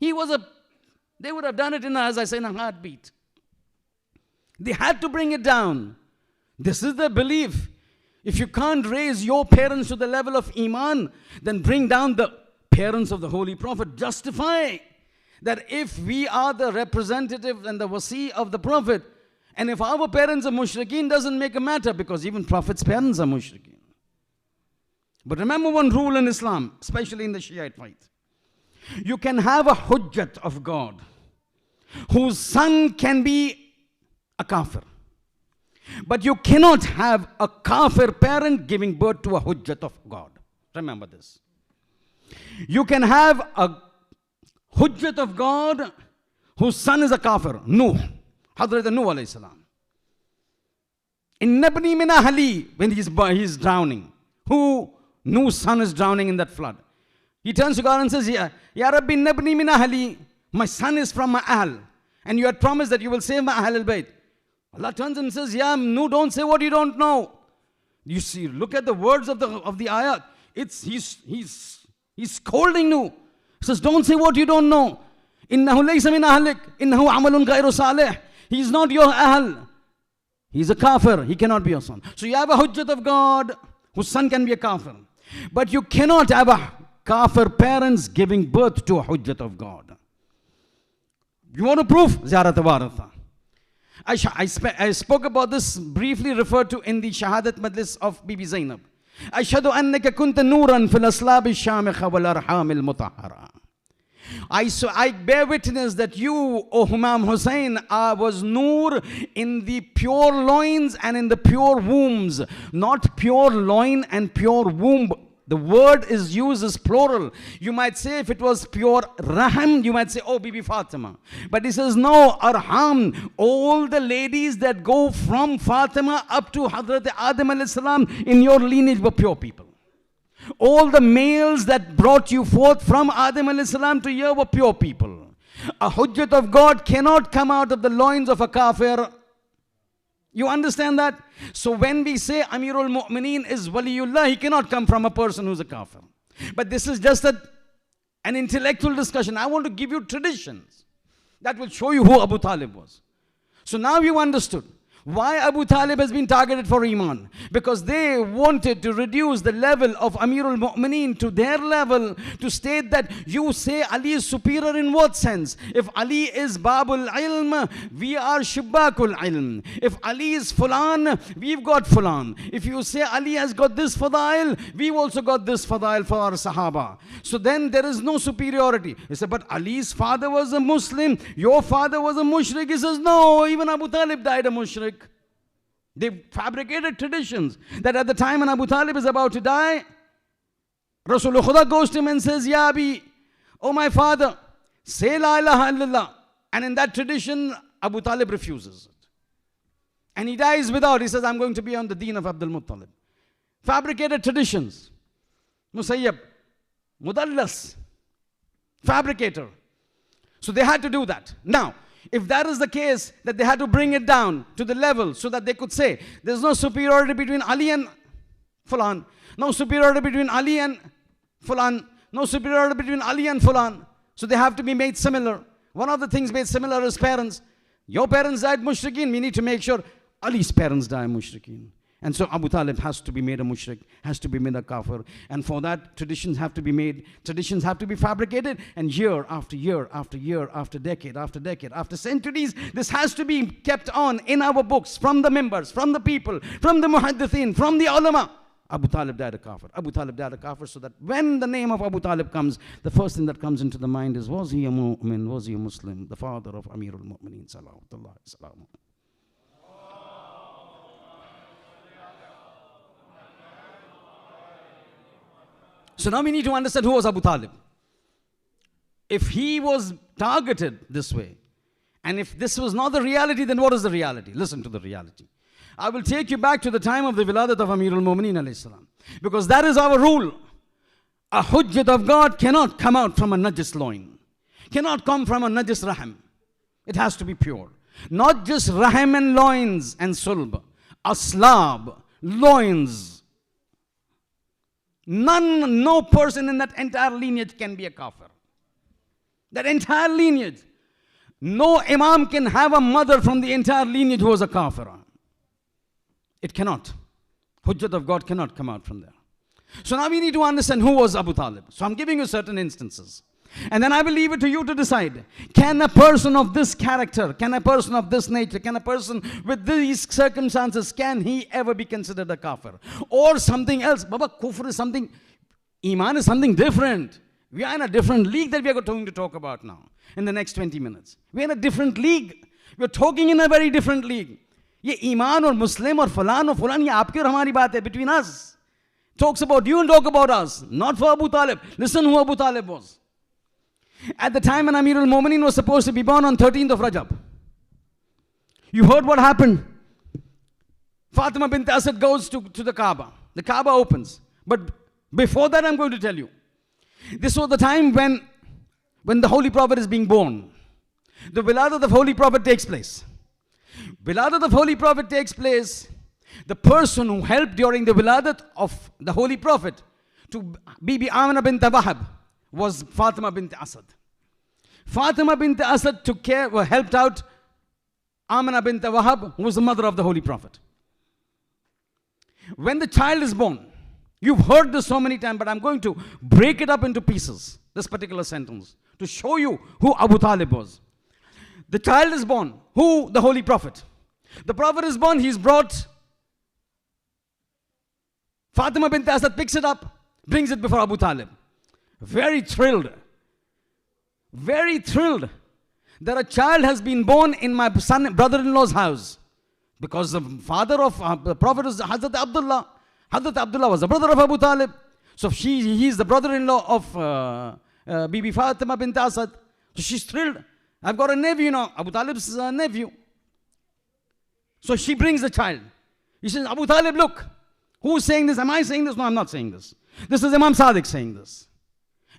They would have done it as I say, in a heartbeat. They had to bring it down. This is the belief. If you can't raise your parents to the level of iman, then bring down the parents of the Holy Prophet. Justify that if we are the representative and the wasi of the Prophet, and if our parents are mushrikeen, doesn't make a matter, because even Prophet's parents are mushrikeen. But remember one rule in Islam, especially in the Shiite fight. You can have a hujjat of God, whose son can be a kafir. But you cannot have a kafir parent giving birth to a hujjat of God. Remember this. You can have a hujjat of God, whose son is a kafir. Nuh. Hazrat Nuh alayhi salam. In Nabni min ahli, when he's drowning. Nuh's son is drowning in that flood. He turns to God and says, Ya Rabbi Nabni min ahli. My son is from my ahl. And you had promised that you will save my ahl al-bayt. Allah turns and says, Ya Nuh, don't say what you don't know. You see, look at the words of the ayat. He's scolding Nuh. He says, don't say what you don't know. Innahu laysa min ahlik. Innahu amalun ghayru salih. He is not your ahl. He is a kafir. He cannot be your son. So you have a hujjat of God, whose son can be a kafir. But you cannot have a kafir parents giving birth to a hujjat of God. You want to prove? Ziyarat waratha. I spoke about this, briefly referred to in the Shahadat Majlis of Bibi Zainab. Ashhadu annaka kunta nuran fil aslab al-shamikha wal arham al-mutahhara. I bear witness that you, O Imam Husayn, was nur in the pure loins and in the pure wombs. Not pure loin and pure womb. The word is used as plural. You might say if it was pure raham, you might say, oh, Bibi Fatima. But he says, no, arham. All the ladies that go from Fatima up to Hazrat Adam alayhi salam in your lineage were pure people. All the males that brought you forth from Adam alayhi salam to here were pure people. A hujjat of God cannot come out of the loins of a kafir. You understand that? So when we say Amirul Mu'mineen is Waliullah, he cannot come from a person who's a kafir. But this is just an intellectual discussion. I want to give you traditions that will show you who Abu Talib was. So now you understood. Why Abu Talib has been targeted for Iman? Because they wanted to reduce the level of Amirul Mu'mineen to their level, to state that you say Ali is superior in what sense? If Ali is Babul Ilm, we are Shibakul Ilm. If Ali is Fulan, we've got Fulan. If you say Ali has got this fadail, we've also got this fadail for our Sahaba. So then there is no superiority. He said, but Ali's father was a Muslim, your father was a mushrik. He says, no, even Abu Talib died a mushrik. They fabricated traditions that at the time when Abu Talib is about to die, Rasulullah Khuda goes to him and says, Ya Abi, oh my father, say La ilaha illallah. And in that tradition, Abu Talib refuses it. And he dies without, he says, I'm going to be on the deen of Abdul Muttalib. Fabricated traditions. Musayyab, Mudallas, fabricator. So they had to do that. Now, if that is the case, that they had to bring it down to the level so that they could say, there's no superiority between Ali and Fulan, no superiority between Ali and Fulan, no superiority between Ali and Fulan. So they have to be made similar. One of the things made similar is parents. Your parents died mushrikeen, we need to make sure Ali's parents die mushrikeen. And so Abu Talib has to be made a mushrik, has to be made a kafir. And for that, traditions have to be made, traditions have to be fabricated. And year after year, after year, after decade, after centuries, this has to be kept on in our books, from the members, from the people, from the muhaddithin, from the ulama. Abu Talib died a kafir. Abu Talib died a kafir, so that when the name of Abu Talib comes, the first thing that comes into the mind is, was he a mu'min, was he a Muslim? The father of Amirul Mu'mineen, salawatullah, salamu. So now we need to understand who was Abu Talib. If he was targeted this way, and if this was not the reality, then what is the reality? Listen to the reality. I will take you back to the time of the Wiladat of Amirul Mu'mineen alayhi salam. Because that is our rule. A hujjat of God cannot come out from a najis loin. Cannot come from a najis rahim. It has to be pure. Not just rahim and loins and sulb. Aslab, loins. No person in that entire lineage can be a kafir. That entire lineage. No imam can have a mother from the entire lineage who was a kafir. It cannot. Hujjat of God cannot come out from there. So now we need to understand who was Abu Talib. So I'm giving you certain instances. And then I will leave it to you to decide. Can a person of this character, can a person of this nature, can a person with these circumstances, can he ever be considered a kafir? Or something else? Baba, kufr is something, iman is something different. We are in a different league that we are going to talk about now in the next 20 minutes. We are in a different league. We are talking in a very different league. Ye iman or Muslim or fulan, ye aapki aur hamari baat hai, between us. Talks about you and talk about us. Not for Abu Talib. Listen who Abu Talib was. At the time when Amirul Mu'mineen was supposed to be born on 13th of Rajab, you heard what happened. Fatima bint Asad goes to the Kaaba. The Kaaba opens. But before that, I'm going to tell you. This was the time when the Holy Prophet is being born. The Wiladat of Holy Prophet takes place. Wiladat of Holy Prophet takes place. The person who helped during the Wiladat of the Holy Prophet to Bibi Amina bint Wahab was Fatima bint Asad. Fatima bint Asad took care, helped out Amina bint Wahab, who was the mother of the Holy Prophet. When the child is born, you've heard this so many times, but I'm going to break it up into pieces, this particular sentence, to show you who Abu Talib was. The child is born. Who? The Holy Prophet. The Prophet is born, he's brought. Fatima bint Asad picks it up, brings it before Abu Talib. Very thrilled. Very thrilled that a child has been born in my brother-in-law's house. Because the father of the Prophet is Hazrat Abdullah. Hazrat Abdullah was the brother of Abu Talib. So he's the brother-in-law of Bibi Fatima bint Asad. So she's thrilled. I've got a nephew now. Abu Talib's nephew. So she brings the child. He says, Abu Talib, look. Who's saying this? Am I saying this? No, I'm not saying this. This is Imam Sadiq saying this.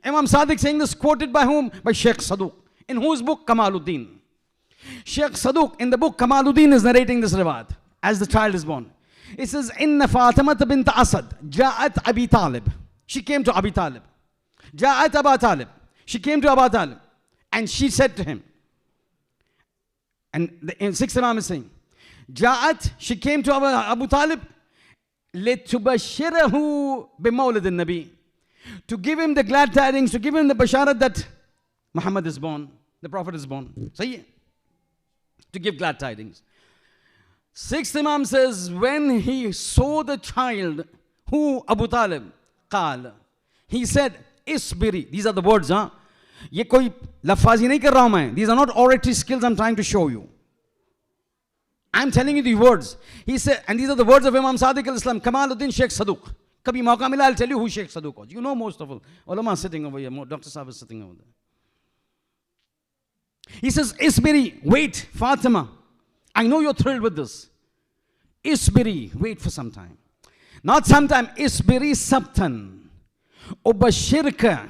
Imam Sadiq saying this, quoted by whom? By Shaykh Saduq. In whose book? Kamaluddin. Shaykh Saduq in the book Kamaluddin is narrating this riwayat as the child is born. It says, Inna Fatima bint Asad ja'at Abi Talib. She came to Abi Talib. Ja'at Aba Talib. She came to Aba Talib. And she said to him, and the sixth Imam is saying, Ja'at, she came to Abu Talib, لِتُبَشِّرَهُ بِمَوْلِدِ النَّبِي, to give him the glad tidings, to give him the basharat that Muhammad is born, the Prophet is born. Sahi? To give glad tidings. Sixth Imam says, when he saw the child, who Abu Talib, قال, he said, Isbiri. These are the words, huh? ये कोई लफाजी नहीं कर रहा हूं मैं. These are not oratory skills I'm trying to show you. I'm telling you the words. He said, and these are the words of Imam Sadiq al-Islam, Kamaluddin Shaykh Saduq. Kabhi mauka mila, I'll tell you who Shaykh Saduq was. You know most of all. Ulama sitting over here. Dr. Sahib is sitting over there. He says, Isbiri, wait, Fatima. I know you're thrilled with this. Isbiri, wait for some time. Not sometime. Isbiri sabtan. Ubashirka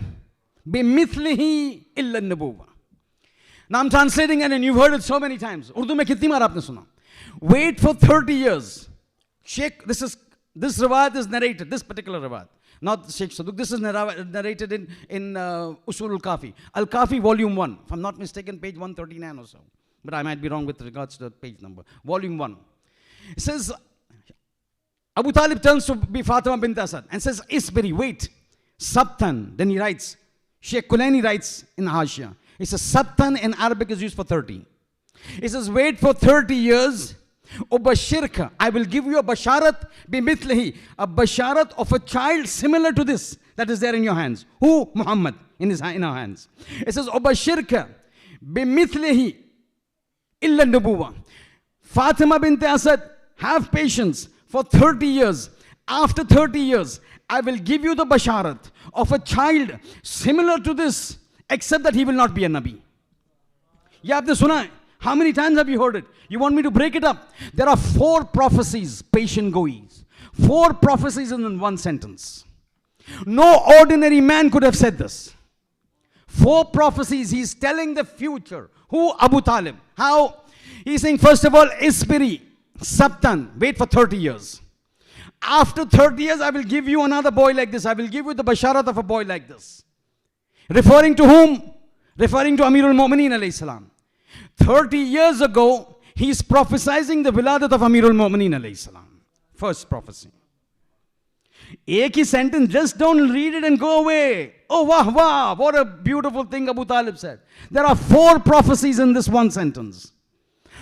bimithlihi illa nabuwa. Now I'm translating it and you've heard it so many times. Urdu mein kitni baar aapne suna? Wait for 30 years. Shaykh, this riwayat is narrated, this particular riwayat. Not Shaykh Saduq, this is narrated in Usul al-Kafi. Al-Kafi volume 1. If I'm not mistaken, page 139 or so. But I might be wrong with regards to the page number. Volume 1. It says, Abu Talib turns to be Fatima bint Asad and says, Isbiri, wait. Sabtan. Then he writes, Shaykh Kulaini writes in Hashia. He says, Sabtan in Arabic is used for 30. He says, wait for 30 years. Ubashirka, I will give you a basharat bimithlihi, a basharat of a child similar to this that is there in your hands. Who? Muhammad, in our hands. It says, Ubashirka bimithlihi illa nubuwa. Fatima bint Asad, have patience for 30 years. After 30 years, I will give you the basharat of a child similar to this, except that he will not be a Nabi. Ye aapne suna hai? How many times have you heard it? You want me to break it up? There are 4 prophecies, patient goees. 4 prophecies in one sentence. No ordinary man could have said this. 4 prophecies. He's telling the future. Who? Abu Talib. How? He's saying, first of all, Isbiri, Sabtan, wait for 30 years. After 30 years, I will give you another boy like this. I will give you the basharat of a boy like this. Referring to whom? Referring to Amirul Mu'mineen alayhi salam. 30 years ago, he's prophesying the wiladat of Amirul Mu'mineen alayhi salam. First prophecy. Ek hi sentence, just don't read it and go away. Oh, wah, wah, what a beautiful thing Abu Talib said. There are 4 prophecies in this one sentence.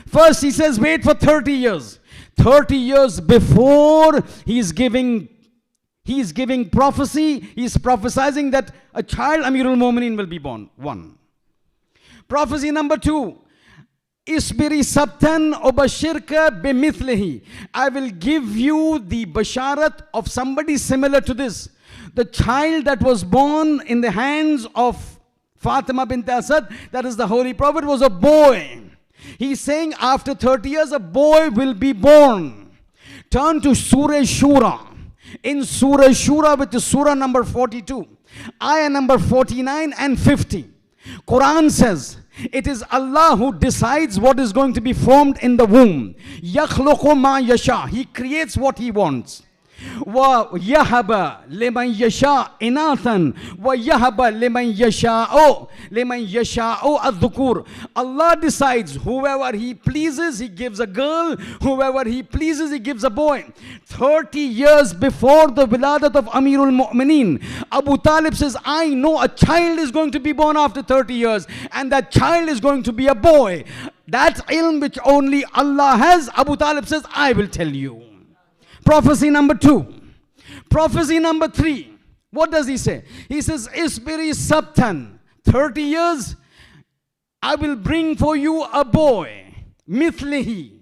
First, he says, wait for 30 years. 30 years before he's giving prophecy, he's prophesying that a child, Amirul Mu'mineen, will be born. 1. Prophecy number 2. Isbiri sabtan ubashirka bimithlihi. I will give you the basharat of somebody similar to this. The child that was born in the hands of Fatima bint Asad, that is the Holy Prophet, was a boy. He's saying after 30 years a boy will be born. Turn to Surah Shura. In Surah Shura, which is Surah number 42, ayah number 49 and 50. Quran says, it is Allah who decides what is going to be formed in the womb. يَخْلُقُ مَا يَشَاءُ. He creates what He wants. وَيَهَبَ لِمَنْ يَشَاءُ إِنَاثًا وَيَهَبَ لِمَنْ يَشَاءُ الذُّكُورِ. Allah decides whoever He pleases, He gives a girl. Whoever He pleases, He gives a boy. 30 years before the wiladat of Amirul Mu'mineen, Abu Talib says, I know a child is going to be born after 30 years, and that child is going to be a boy. That ilm which only Allah has, Abu Talib says, I will tell you. Prophecy number 2. Prophecy number 3. What does he say? He says, Isbiri sabtan. 30 years, I will bring for you a boy. Mithlihi.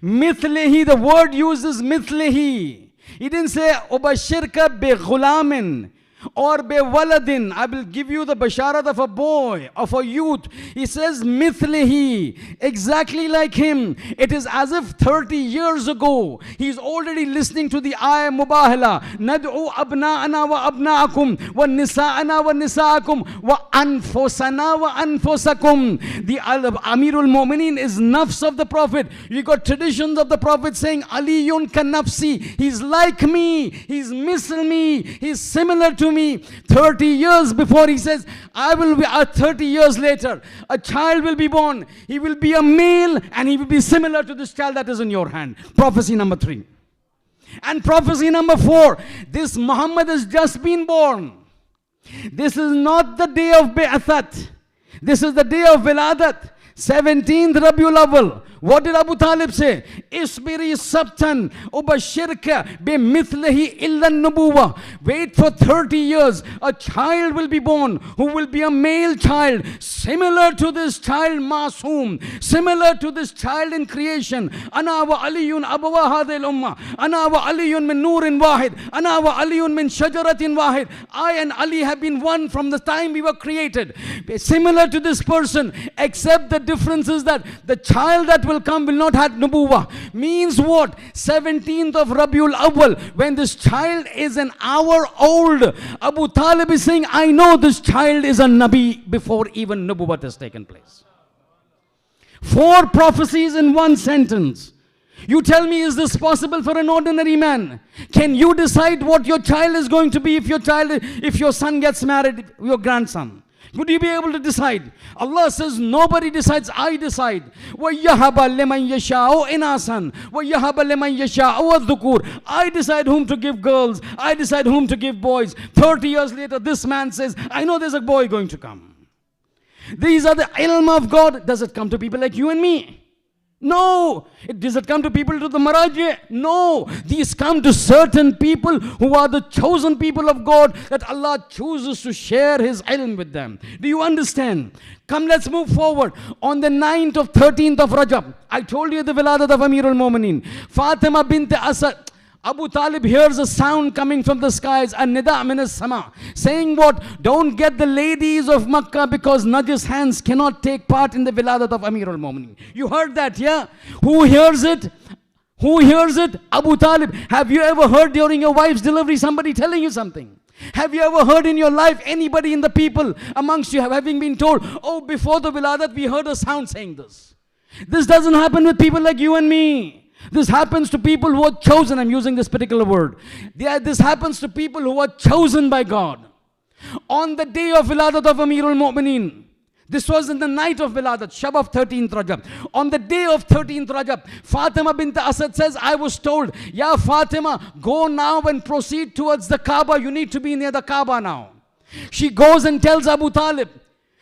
Mithlihi, the word uses mithlihi. He didn't say, Ubashirka bi ghulamin or bi waladin. I will give you the basharat of a boy, of a youth. He says, mithlihi, exactly like him. It is as if 30 years ago, he's already listening to the ayah mubahala. Nad'u abna'ana wa abna'akum wa nisa'ana wa nisa'akum wa anfusana wa anfusakum. The Amirul Mu'mineen is nafs of the Prophet. You got traditions of the Prophet saying, Aliyun ka nafsi. He's like me. He's misl me. He's similar to me. me 30 years before, he says, I will be 30 years later, a child will be born. He will be a male and he will be similar to this child that is in your hand. Prophecy number 3. And prophecy number 4, this Muhammad has just been born. This is not the day of Bi'athat. This is the day of Wiladat. 17th Rabiul Awwal. What did Abu Talib say? Isbiri sabtan ubashirka bimithlihi illa nubuwa. Wait for 30 years. A child will be born who will be a male child, similar to this child Masoom, similar to this child in creation. Ana wa aliyun abawa hadhihi al-umma. Ana wa aliyun min nurin wahid. Ana wa aliyun min shajaratin wahid. I and Ali have been one from the time we were created. Similar to this person, except the difference is that the child that will come will not have nubuwah. Means what? 17th of Rabiul Awwal, when this child is an hour old, Abu Talib is saying, I know this child is a Nabi before even nubuwah has taken place. 4 prophecies in one sentence. You tell me, is this possible for an ordinary man? Can you decide what your child is going to be if your son gets married, your grandson? Would you be able to decide? Allah says, nobody decides, I decide. وَيَّهَبَ لِمَنْ يَشَاءُ إِنَاسًا وَيَّهَبَ لِمَنْ يَشَاءُ وَالذُّكُورِ. I decide whom to give girls. I decide whom to give boys. 30 years later, this man says, I know there's a boy going to come. These are the ilm of God. Does it come to people like you and me? No. Does it come to people to the Maraji? No. These come to certain people who are the chosen people of God, that Allah chooses to share His ilm with them. Do you understand? Come, let's move forward. On the 9th of 13th of Rajab, I told you the Wiladat of Amir al-Mu'mineen. Fatima bint Asad. Abu Talib hears a sound coming from the skies, a nida min as-sama, saying what? Don't get the ladies of Makkah, because najis hands cannot take part in the Wiladat of Amir al-Mu'mineen. You heard that, yeah? Who hears it? Who hears it? Abu Talib. Have you ever heard during your wife's delivery somebody telling you something? Have you ever heard in your life anybody in the people amongst you having been told, oh, before the Wiladat we heard a sound saying this? This doesn't happen with people like you and me. This happens to people who are chosen. I'm using this particular word. This happens to people who are chosen by God. On the day of Wiladat of Amir al-Mu'mineen, this was in the night of Wiladat, Shab of 13th Rajab. On the day of 13th Rajab, Fatima bint Asad says, I was told, Ya Fatima, go now and proceed towards the Kaaba. You need to be near the Kaaba now. She goes and tells Abu Talib.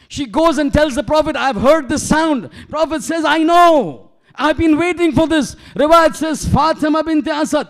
She goes and tells the Prophet, I've heard this sound. Prophet says, I know. I've been waiting for this. Riwayat says, Fatima bint Asad,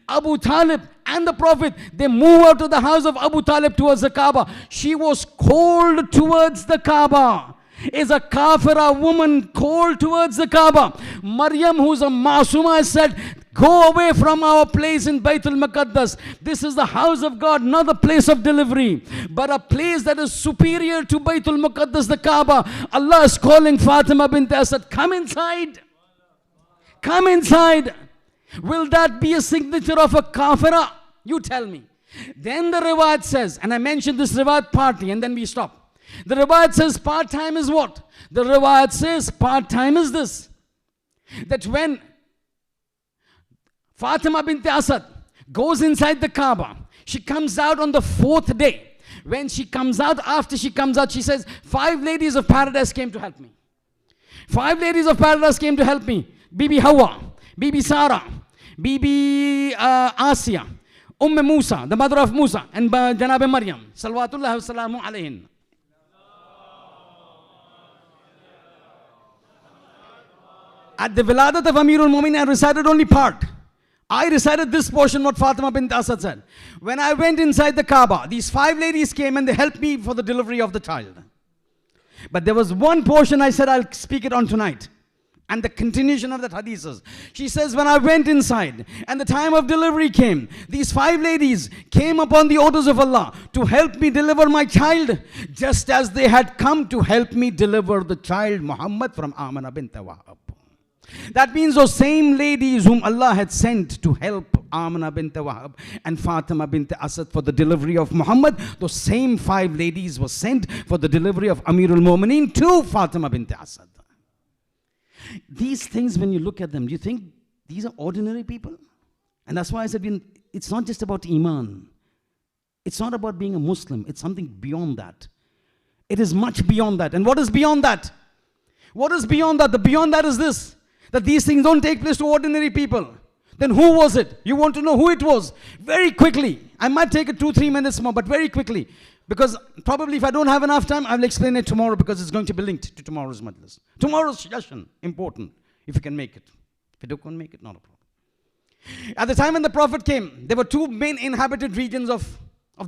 Abu Talib and the Prophet, they move out of the house of Abu Talib towards the Kaaba. She was called towards the Kaaba. Is a kafira woman called towards the Kaaba? Maryam, who's a Masuma, said, go away from our place in Baytul Maqaddas. This is the house of God, not a place of delivery, but a place that is superior to Baytul Maqaddas, the Kaaba. Allah is calling Fatima bint Asad, come inside. Come inside. Will that be a signature of a kafira? You tell me. Then the riwayat says, and I mentioned this riwayat partly and then we stop. The riwayat says part-time is what? The riwayat says part-time is this. That when Fatima bint Asad goes inside the Kaaba, she comes out on the 4th day. When she comes out, after she comes out, she says, 5 ladies of paradise came to help me. 5 ladies of paradise came to help me. Bibi Hawa, Bibi Sarah, Bibi Asiya, Musa, the mother of Musa, and Janab Maryam. Salawatullah wa salamu alayhin. At the Wiladat of Amir al-Mu'mineen, I recited only part. I recited this portion, what Fatima bint Asad said. When I went inside the Kaaba, these 5 ladies came and they helped me for the delivery of the child. But there was one portion I said I'll speak it on tonight. And the continuation of that hadith is, she says, when I went inside and the time of delivery came, these 5 ladies came upon the orders of Allah to help me deliver my child, just as they had come to help me deliver the child Muhammad from Amina bint Wahab. That means those same ladies whom Allah had sent to help Amina bint Wahab and Fatima bint Asad for the delivery of Muhammad, those same 5 ladies were sent for the delivery of Amir al-Mu'mineen to Fatima bint Asad. These things, when you look at them, do you think these are ordinary people? And that's why I said, it's not just about Iman. It's not about being a Muslim. It's something beyond that. It is much beyond that. And what is beyond that? What is beyond that? The beyond that is this, that these things don't take place to ordinary people. Then who was it? You want to know who it was? Very quickly. I might take it 2-3 minutes more, but very quickly. Because probably if I don't have enough time, I will explain it tomorrow because it's going to be linked to tomorrow's majlis. Tomorrow's session, important, if you can make it. If you don't make it, not a problem. At the time when the Prophet came, there were two main inhabited regions of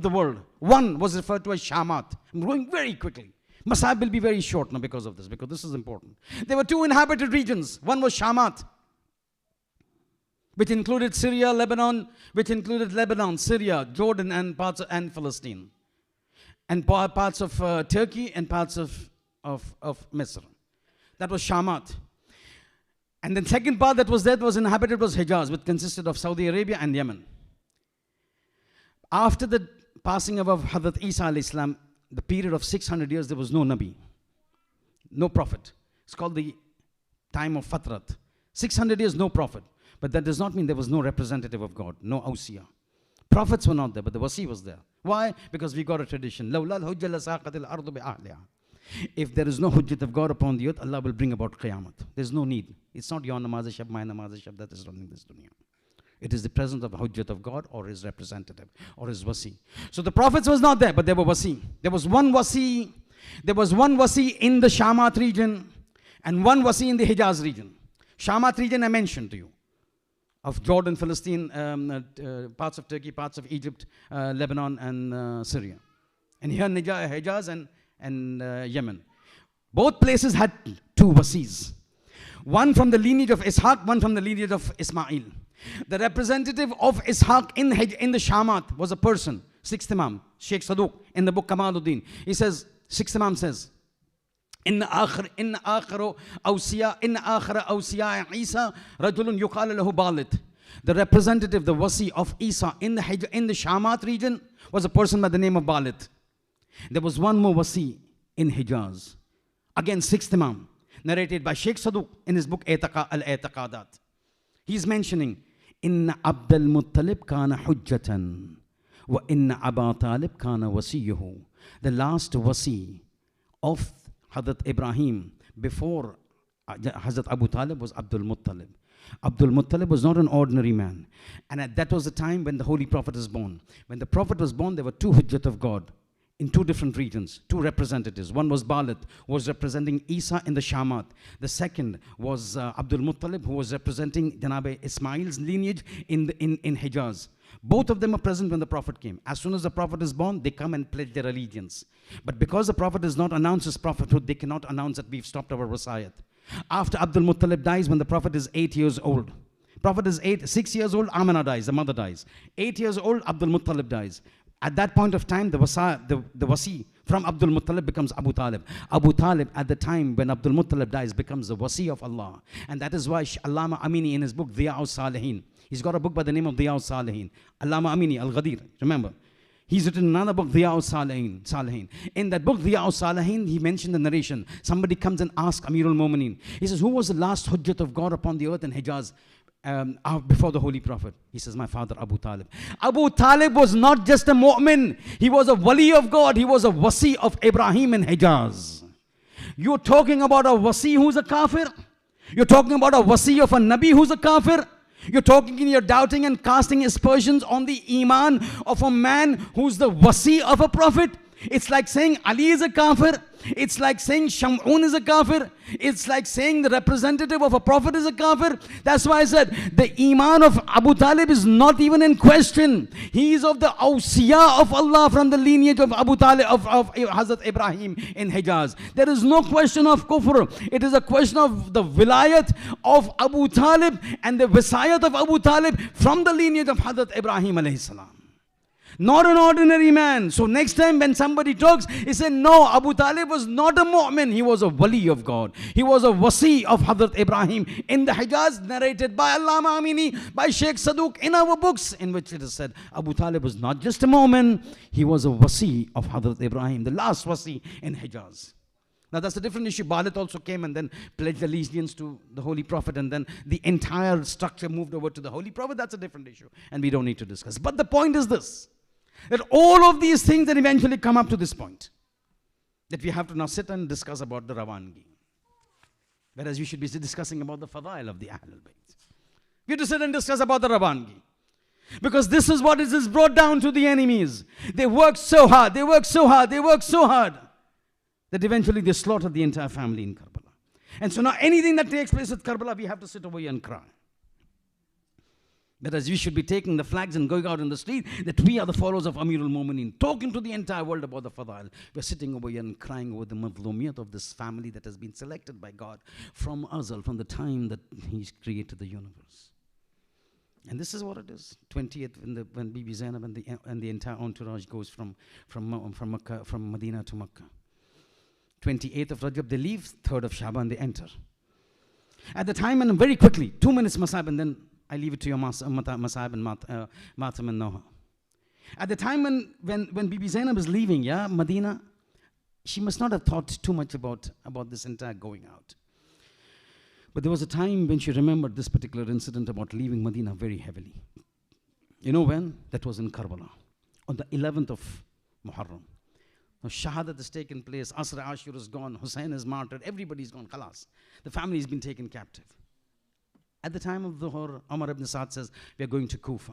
the world. One was referred to as Shamat. I'm going very quickly. Masahib will be very short now because of this, because this is important. There were two inhabited regions. One was Shamat, which included Syria, Lebanon, Syria, Jordan, and Palestine, and parts of Turkey and parts of Misr. That was Shamat. And the second part that was inhabited was Hijaz, which consisted of Saudi Arabia and Yemen. After the passing of Hazrat Isa alayhi salam, the period of 600 years, there was no Nabi, no prophet. It's called the time of Fatrat. 600 years, no prophet. But that does not mean there was no representative of God, no awsiya. Prophets were not there, but the wasi was there. Why? Because we got a tradition. If there is no hujjat of God upon the earth, Allah will bring about qiyamah. There's no need. It's not your namaz-e-shab, my namaz-e-shab that is running this dunya. It is the presence of hujjat of God or his representative or his wasi. So the prophets was not there, but there were wasi. There was one wasi in the Shamat region and one wasi in the Hijaz region. Shamat region I mentioned to you, of Jordan, Palestine, parts of Turkey, parts of Egypt, Lebanon and Syria. And here Hijaz and Yemen. Both places had two wasis. One from the lineage of Ishaq, one from the lineage of Ismail. The representative of Ishaq in the Shamat was a person, 6th Imam, Shaykh Saduq, in the book Kamaluddin. He says, 6th Imam says, Inna akhara awsiya Isa rajulun yuqala lahu Balit. The representative, the wasi of Isa in the Shamat region was a person by the name of Balit. There was one more wasi in Hijaz. Again, 6th Imam, narrated by Shaykh Saduq in his book Al-I'taqadat. He's mentioning, Inna Abdul Muttalib kana hujjatan wa inna Aba Talib kana wasiyuhu. The last wasi of Hazrat Ibrahim before Hazrat Abu Talib was Abdul Muttalib. Abdul Muttalib was not an ordinary man. And that was the time when the Holy Prophet was born. When the Prophet was born, there were two hujjat of God in two different regions, two representatives. One was Balit, who was representing Isa in the Shamat. The second was Abdul Muttalib, who was representing Janabe Ismail's lineage in Hijaz. Both of them are present when the Prophet came. As soon as the Prophet is born, they come and pledge their allegiance. But because the Prophet does not announce his prophethood, they cannot announce that we've stopped our wasayat. After Abdul Muttalib dies, when the Prophet is 8 years old, Prophet is 6 years old, Amina dies, the mother dies. 8 years old, Abdul Muttalib dies. At that point of time, the wasi from Abdul Muttalib becomes Abu Talib. Abu Talib, at the time when Abdul Muttalib dies, becomes the wasi of Allah. And that is why Allama Amini in his book, Diya'us Salihin, he's got a book by the name of Diya'us Salihin. Allama Amini, Al-Ghadir, remember. He's written another book, Diya'us Salihin. In that book, Diya'us Salihin, he mentioned the narration. Somebody comes and asks Amirul Mu'mineen. He says, who was the last hujjat of God upon the earth in Hijaz? Before the Holy Prophet. He says, my father Abu Talib. Abu Talib was not just a mu'min. He was a wali of God. He was a wasi of Ibrahim in Hijaz. You're talking about a wasi who's a kafir? You're talking about a wasi of a nabi who's a kafir? You're talking and you're doubting and casting aspersions on the iman of a man who's the wasi of a prophet? It's like saying Ali is a kafir. It's like saying Shamun is a kafir. It's like saying the representative of a prophet is a kafir. That's why I said the iman of Abu Talib is not even in question. He is of the awsiya of Allah from the lineage of Abu Talib, of Hazrat Ibrahim in Hijaz. There is no question of kufr. It is a question of the wilayat of Abu Talib and the visayat of Abu Talib from the lineage of Hazrat Ibrahim alayhi salam. Not an ordinary man. So next time when somebody talks, he said, no, Abu Talib was not a mu'min. He was a wali of God. He was a wasi of Hazrat Ibrahim in the Hijaz, narrated by Allama Amini, by Shaykh Saduq in our books, in which it is said, Abu Talib was not just a mu'min. He was a wasi of Hazrat Ibrahim, the last wasi in Hijaz. Now that's a different issue. Balit also came and then pledged allegiance to the Holy Prophet, and then the entire structure moved over to the Holy Prophet. That's a different issue and we don't need to discuss. But the point is this. That all of these things that eventually come up to this point, that we have to now sit and discuss about the Rawangi. Whereas we should be discussing about the Fadail of the Ahlul Bayt. We have to sit and discuss about the Rawangi. Because this is what is brought down to the enemies. They work so hard, they work so hard, they work so hard, that eventually they slaughter the entire family in Karbala. And so now anything that takes place at Karbala, we have to sit over here and cry. Whereas we should be taking the flags and going out in the street, that we are the followers of Amirul Mu'mineen, talking to the entire world about the Fadail. We're sitting over here and crying over the madlumiyat of this family that has been selected by God from Azal, from the time that He created the universe. And this is what it is. 20th, when Bibi Zainab and the entire entourage goes from Medina to Makkah. 28th of Rajab they leave, 3rd of Shaban they enter. At the time, and very quickly, 2 minutes Masab, and then I leave it to your Masab and Matam and Noha. At the time when Bibi Zainab is leaving, Medina, she must not have thought too much about this entire going out. But there was a time when she remembered this particular incident about leaving Medina very heavily. You know when? That was in Karbala, on the 11th of Muharram. Now Shahadat has taken place, Asr Ashur is gone, Husayn is martyred, everybody's gone, khalas. The family has been taken captive. At the time of Dhuhr, Umar ibn Sa'd says, we are going to Kufa.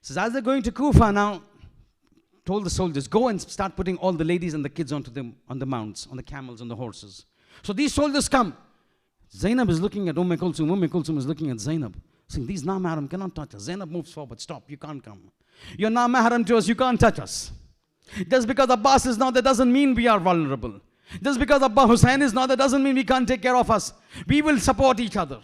Says, as they're going to Kufa now, told the soldiers, go and start putting all the ladies and the kids on the mounts, on the camels, on the horses. So these soldiers come. Zainab is looking at Kulthum. Kulthum is looking at Zainab, saying, these na-mahram cannot touch us. Zainab moves forward, stop, you can't come. You're na-mahram to us, you can't touch us. Just because Abbas is not, that doesn't mean we are vulnerable. Just because Abba Husayn is not, that doesn't mean we can't take care of us. We will support each other.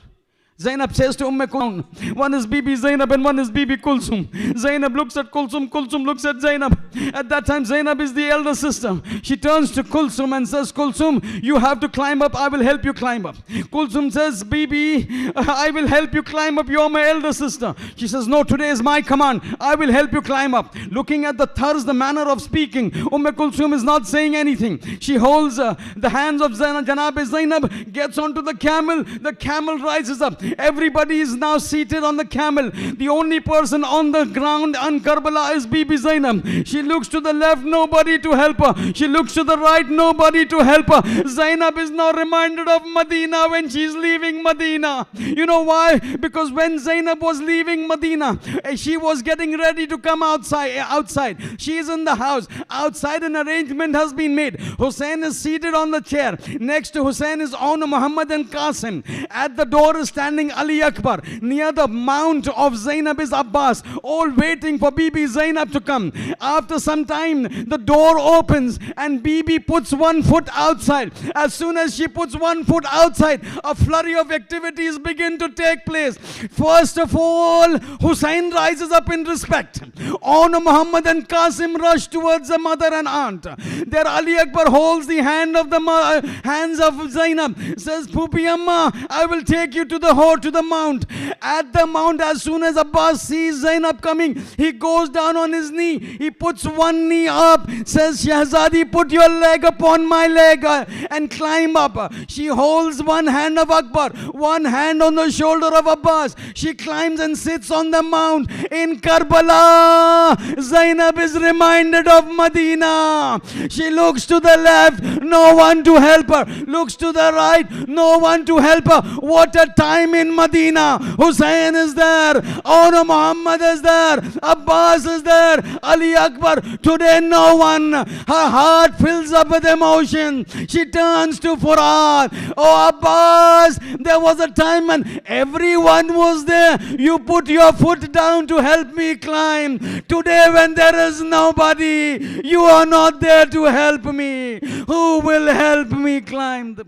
Zainab says to Kulthum, one is Bibi Zainab and one is Bibi Kulthum. Zainab looks at Kulthum, Kulthum looks at Zainab. At that time, Zainab is the elder sister. She turns to Kulthum and says, Kulthum, you have to climb up, I will help you climb up. Kulthum says, Bibi, I will help you climb up, you are my elder sister. She says, no, today is my command, I will help you climb up. Looking at the tarz, the manner of speaking, Kulthum is not saying anything. She holds the hands of Janab Zainab, gets onto the camel rises up. Everybody is now seated on the camel. The only person on the ground on Karbala is Bibi Zainab. She looks to the left, nobody to help her. She looks to the right, nobody to help her. Zainab is now reminded of Medina when she's leaving Medina. You know why? Because when Zainab was leaving Medina, she was getting ready to come outside. She is in the house. Outside an arrangement has been made. Husayn is seated on the chair. Next to Husayn is Aun Muhammad and Qasim. At the door is standing Ali Akbar. Near the mount of Zainab is Abbas, all waiting for Bibi Zainab to come. After some time, the door opens and Bibi puts one foot outside. As soon as she puts one foot outside, a flurry of activities begin to take place. First of all, Husayn rises up in respect. Aun Muhammad and Qasim rush towards the mother and aunt. There Ali Akbar holds the hands of Zainab, says, Pupi Amma, I will take you to the mount. At the mount, as soon as Abbas sees Zainab coming, he goes down on his knee. He puts one knee up, says, Shahzadi, put your leg upon my leg and climb up. She holds one hand of Akbar, one hand on the shoulder of Abbas. She climbs and sits on the mount. In Karbala, Zainab is reminded of Medina. She looks to the left, no one to help her. Looks to the right, no one to help her. What a time in Medina. Husayn is there, Aun Muhammad is there, Abbas is there, Ali Akbar. Today no one. Her heart fills up with emotion. She turns to Furat. Oh Abbas, there was a time when everyone was there. You put your foot down to help me climb. Today when there is nobody, you are not there to help me. Who will help me climb the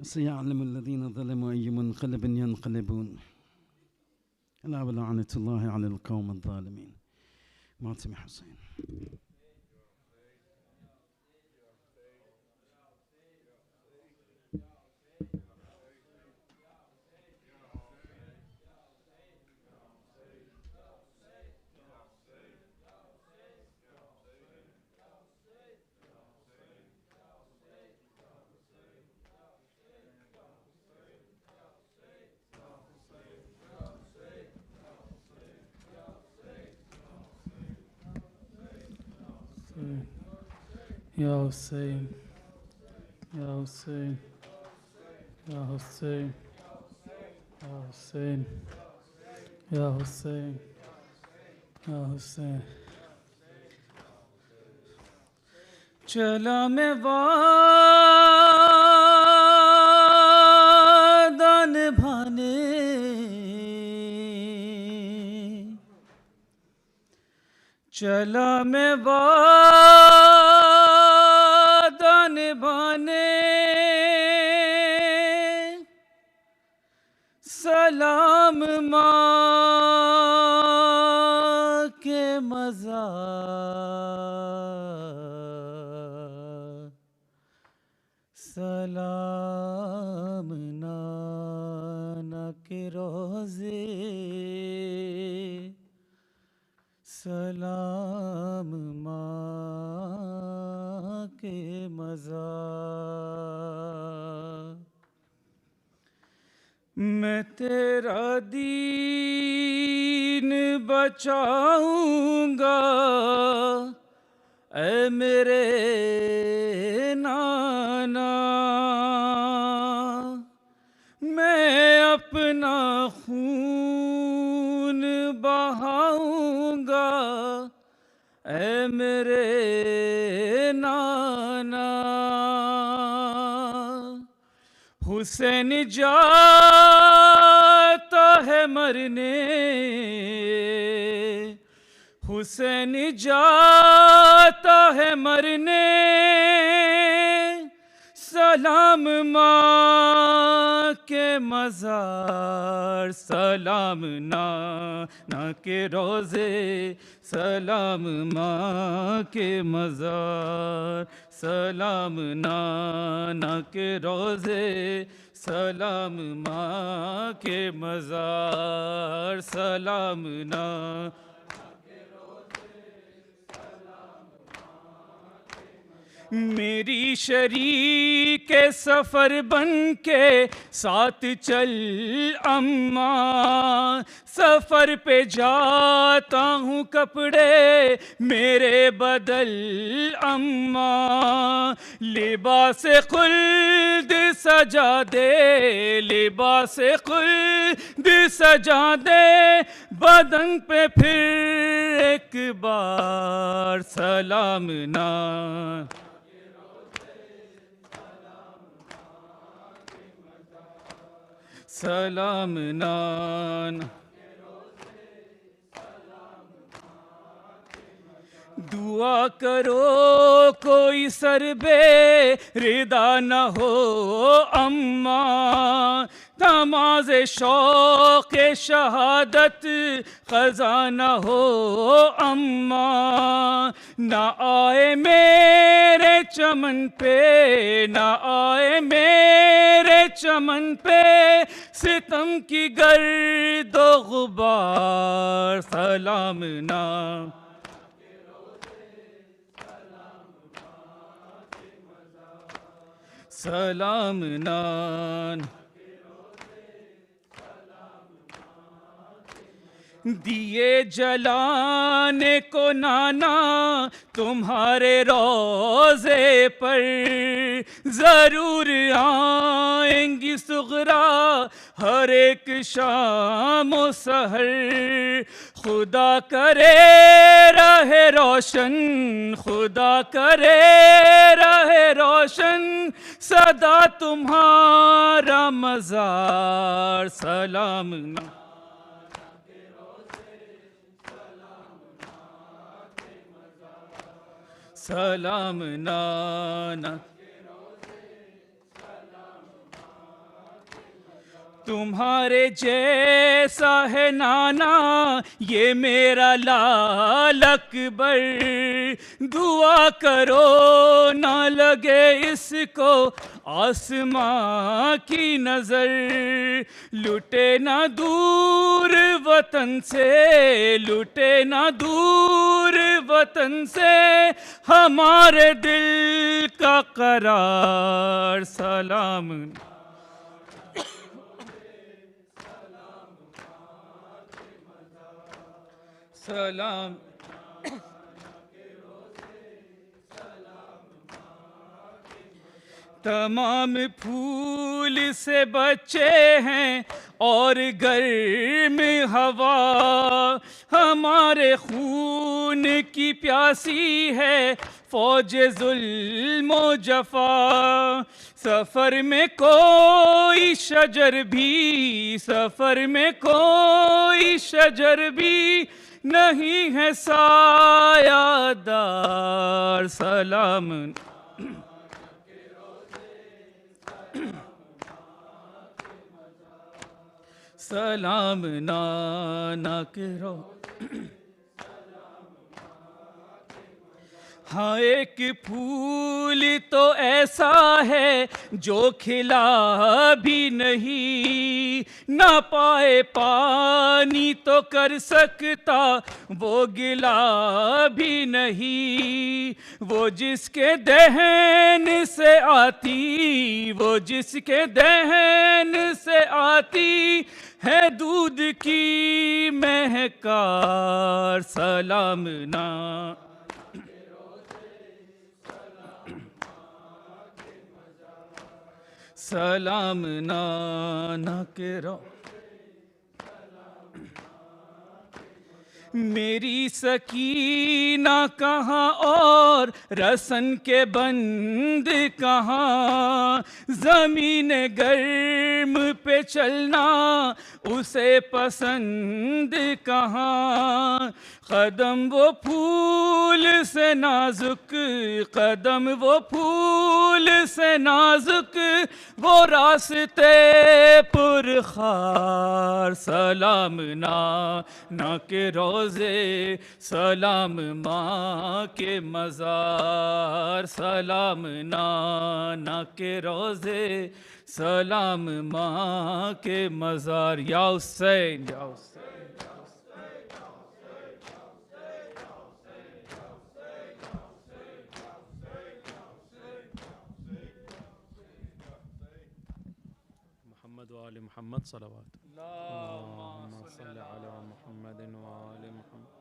سيعلم الذين ظلموا أي منقلب ينقلبون ألا ولعنة الله على القوم الظالمين. ماتم حسين. Ya Husayn, Ya Husayn, Ya Husayn, Ya Husayn, Ya Husayn, Ya Husayn. चला मैं वादा निभाने, चला मैं वादा निभाने, सलाम माँ के मज़ार, सलाम नाना के रोज़े, सलाम माँ के मज़ार। मैं तेरा दीन बचाऊंगा ऐ मेरे नाना, मैं अपना खून बहाऊंगा ऐ मेरे नाना। हुसैन जाता है मरने, हुसैन जाता है मरने, सलाम माँ के मज़ार, सलाम नाना के रोज़े, सलाम माँ के मज़ार, सलाम नाना के रोज़े, सलाम माँ के मज़ार, सलाम ना। मेरी शरीक के सफ़र बन के साथ चल अम्मा, सफ़र पे जाता हूँ कपड़े मेरे बदल अम्मा, लिबास खुल्द सजा दे, लिबास खुल्द सजा दे, बदन पे फिर एक बार सलाम ना। सलाम नान। दुआ करो कोई सरबे रिदा न हो अम्मा, नमाज़ शौक़ शहादत क़ज़ा न हो अम्मा, ना आए मेरे चमन पे, ना आए मेरे चमन पे सितम की गर्दो गुबार, सलाम ना। सलाम नान। दिए जलाने को नाना तुम्हारे रोज़े पर, ज़रूर आएंगी सुग़रा हर एक शाम व सहर, खुदा करे रहे रोशन, खुदा करे रहे रोशन सदा तुम्हारा मज़ार, सलाम ना। सलाम नाना। तुम्हारे जैसा है नाना ये मेरा लाल अकबर, दुआ करो ना लगे इसको आसमां की नजर, लुटे ना दूर वतन से, लुटे ना दूर वतन से हमारे दिल का करार, सलाम। सलाम। तमाम फूल से बचे हैं और गर्म हवा हमारे खून की प्यासी है फौज जुल्म जफा। सफ़र में कोई शजर भी, सफ़र में कोई शजर भी नहीं है सायादार। सलाम सलाम नाना के रो। हाँ एक फूल तो ऐसा है जो खिला भी नहीं, ना पाए पानी तो कर सकता वो गिला भी नहीं। वो जिसके दहन से आती, वो जिसके दहन से आती है दूध की महकार। सलाम ना सलाम नाना के रो। मेरी सकीना कहाँ और रसन के बंद कहाँ, ज़मीन गर्म पे चलना उसे पसंद कहाँ। कदम वो फूल से नाजुक, कदम वो फूल से नाजुक, वो रास्ते पुरखार। सलाम ना के रोज़े, सलाम माँ के मज़ार। सलाम ना के रोज़े, सलाम माँ के मज़ार। या हुसैन या हुसैन। मोहम्मद व आले मोहम्मद सलावत। अल्लाहुम्मा सल्लि अला मुहम्मद व आले मुहम्मद।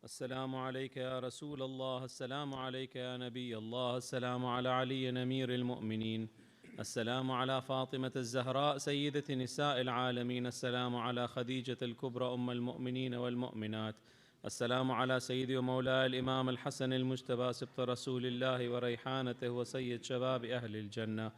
अस्सलामु अलैका या रसूल अल्लाह, अस्सलामु अलैका या नबी अल्लाह, अस्सलामु अला अली अमीरुल मुमिनीन, अस्सलामु अला फातिमत ज़हरा सय्यदत निसाइल आलमीन, अस्सलामु अला खदीजतल कुबरा उम्मुल मुमिनीन वल मुमिनात, अस्सलामु अला सय्यदी व मौलाय इमाम अल हसन अल मुज्तबा सिब्त रसूलिल्लाह व रैहानतहु व सय्यद शबाब अहलिल जन्नह।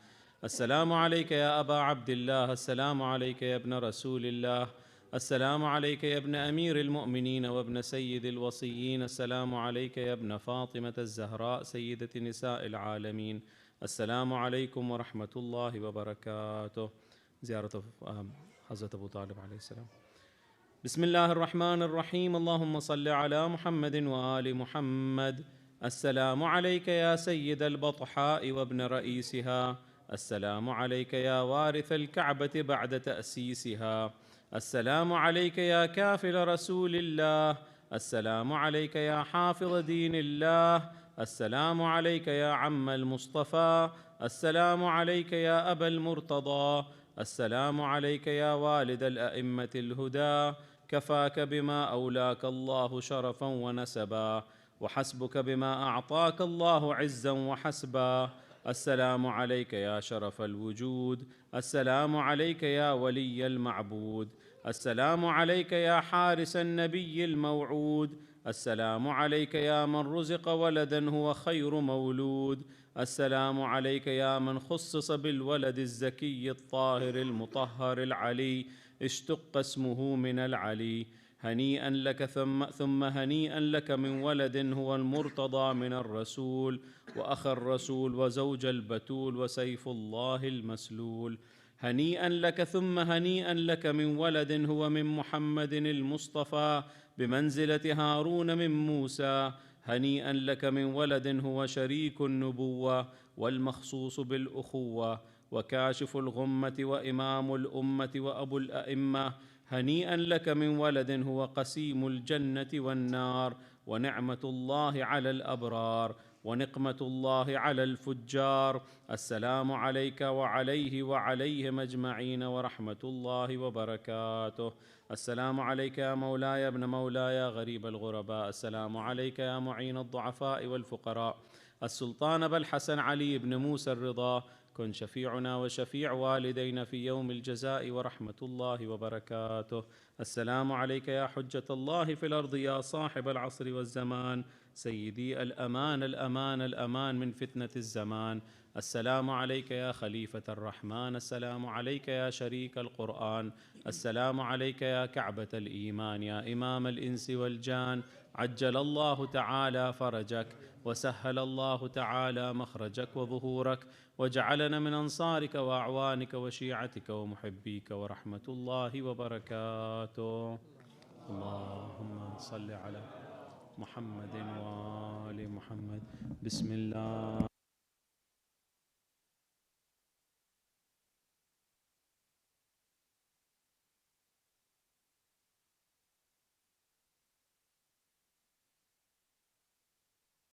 अस्सलामु अलैका या अबा अब्दिल्लाह, अस्सलामु अलैका या इब्न रसूलिल्लाह, अस्सलामु अलैका या इब्न अमीरिल मुमिनीन व इब्न सय्यदिल वसिय्यीन, अस्सलामु अलैका या इब्न फातिमत ज़हरा सय्यदति निसाइल आलमीन, अस्सलामु अलैकुम व रहमतुल्लाहि व बरकातुहू। ज़ियारत हज़रत अबू तालिब अलैहिस्सलाम। बिस्मिल्लाहिर रहमानिर रहीम। अल्लाहुम्मा सल्लि अला मुहम्मदिन व आलि मुहम्मद। अस्सलामु अलैका या सय्यदल बतहा व इब्न रईसिहा, अस्सलामु अलैका या वारिथल कअबति बअद तअसीसिहा, अस्सलामु अलैका या काफ़िल रसूलिल्लाह, अस्सलामु अलैका या हाफ़िज़ दीनिल्लाह, अस्सलामु अलैका या अम्मल मुस्तफ़ा, अस्सलामु अलैका या अबल मुर्तज़ा, अस्सलामु अलैका या वालिदल अइम्मतिल हुदा। कफ़ाक बिमा औलाक अल्लाहु शरफ़न व नसबा, व हस्बुक बिमा अअताक अल्लाहु इज़्ज़न व हस्बा। अस्सलामु अलैका या शरफ़ल वजूद, अस्सलामु अलैका या वलिय्यल मअबूद, अस्सलामु अलैका या हारिसन नबिय्यिल मौऊद, अस्सलामु अलैका या मन रुज़िक़ वलदन हुवा खैरु मौलूद, अस्सलामु अलैका या मन खुस्सिस बिल वलदिज़ ज़किय्यित ताहिरिल मुतहहरिल अली, इश्तक़्क़ इस्मुहु मिनल अली। हनीअन लक थुम्म हनीअन लक मिन वलदिन हुवल मुर्तज़ा मिनर रसूल व अखर रसूल व ज़ौजल बतूल व सैफ़ुल्लाहिल मसलूल। हनीअन लक थुम्म हनीअन लक मिन वलदिन हुव मिन मुहम्मदिनिल मुस्तफ़ा बिमंज़िलति हारून मिन मूसा। हनीअन लक मिन वलदिन हुव शरीकुन नुबुव्वा वल मख़सूस बिल उख़ुव्वा व काशिफ़ुल गुम्मति व इमामुल उम्मति व अबुल अइम्मा। हनीअन लक मिन वलदिन हुव क़सीमुल जन्नति वन्नार व निअमतुल्लाहि अलल अबरार व निक़मतुल्लाहि अलल फुज्जार। अस्सलामु अलैका व अलैहि व अलैहिम अजमईन व रहमतुल्लाहि व बरकातुहू। अस्सलामु अलैका या मौलाया इब्न मौलाया गरीबल गुरबा, अस्सलामु अलैका या मुईन अद्दुअफ़ा वल फ़ुक़रा, السلطان أبا الحسن علي بن موسى الرضا، كن شفيعنا وشفيع والدينا في يوم الجزاء ورحمة الله وبركاته. السلام عليك يا حجة الله في الأرض يا صاحب العصر والزمان، سيدي الأمان الأمان الأمان من فتنة الزمان. السلام عليك يا خليفة الرحمن، السلام عليك يا شريك القرآن، السلام عليك يا كعبة الإيمان، يا إمام الإنس والجان. عجل الله تعالى فرجك، وسهل الله تعالى مخرجك وظهورك، وجعلنا من أنصارك وأعوانك وشيعتك ومحبيك ورحمة الله وبركاته. اللهم صل على محمد وآل محمد. بسم الله.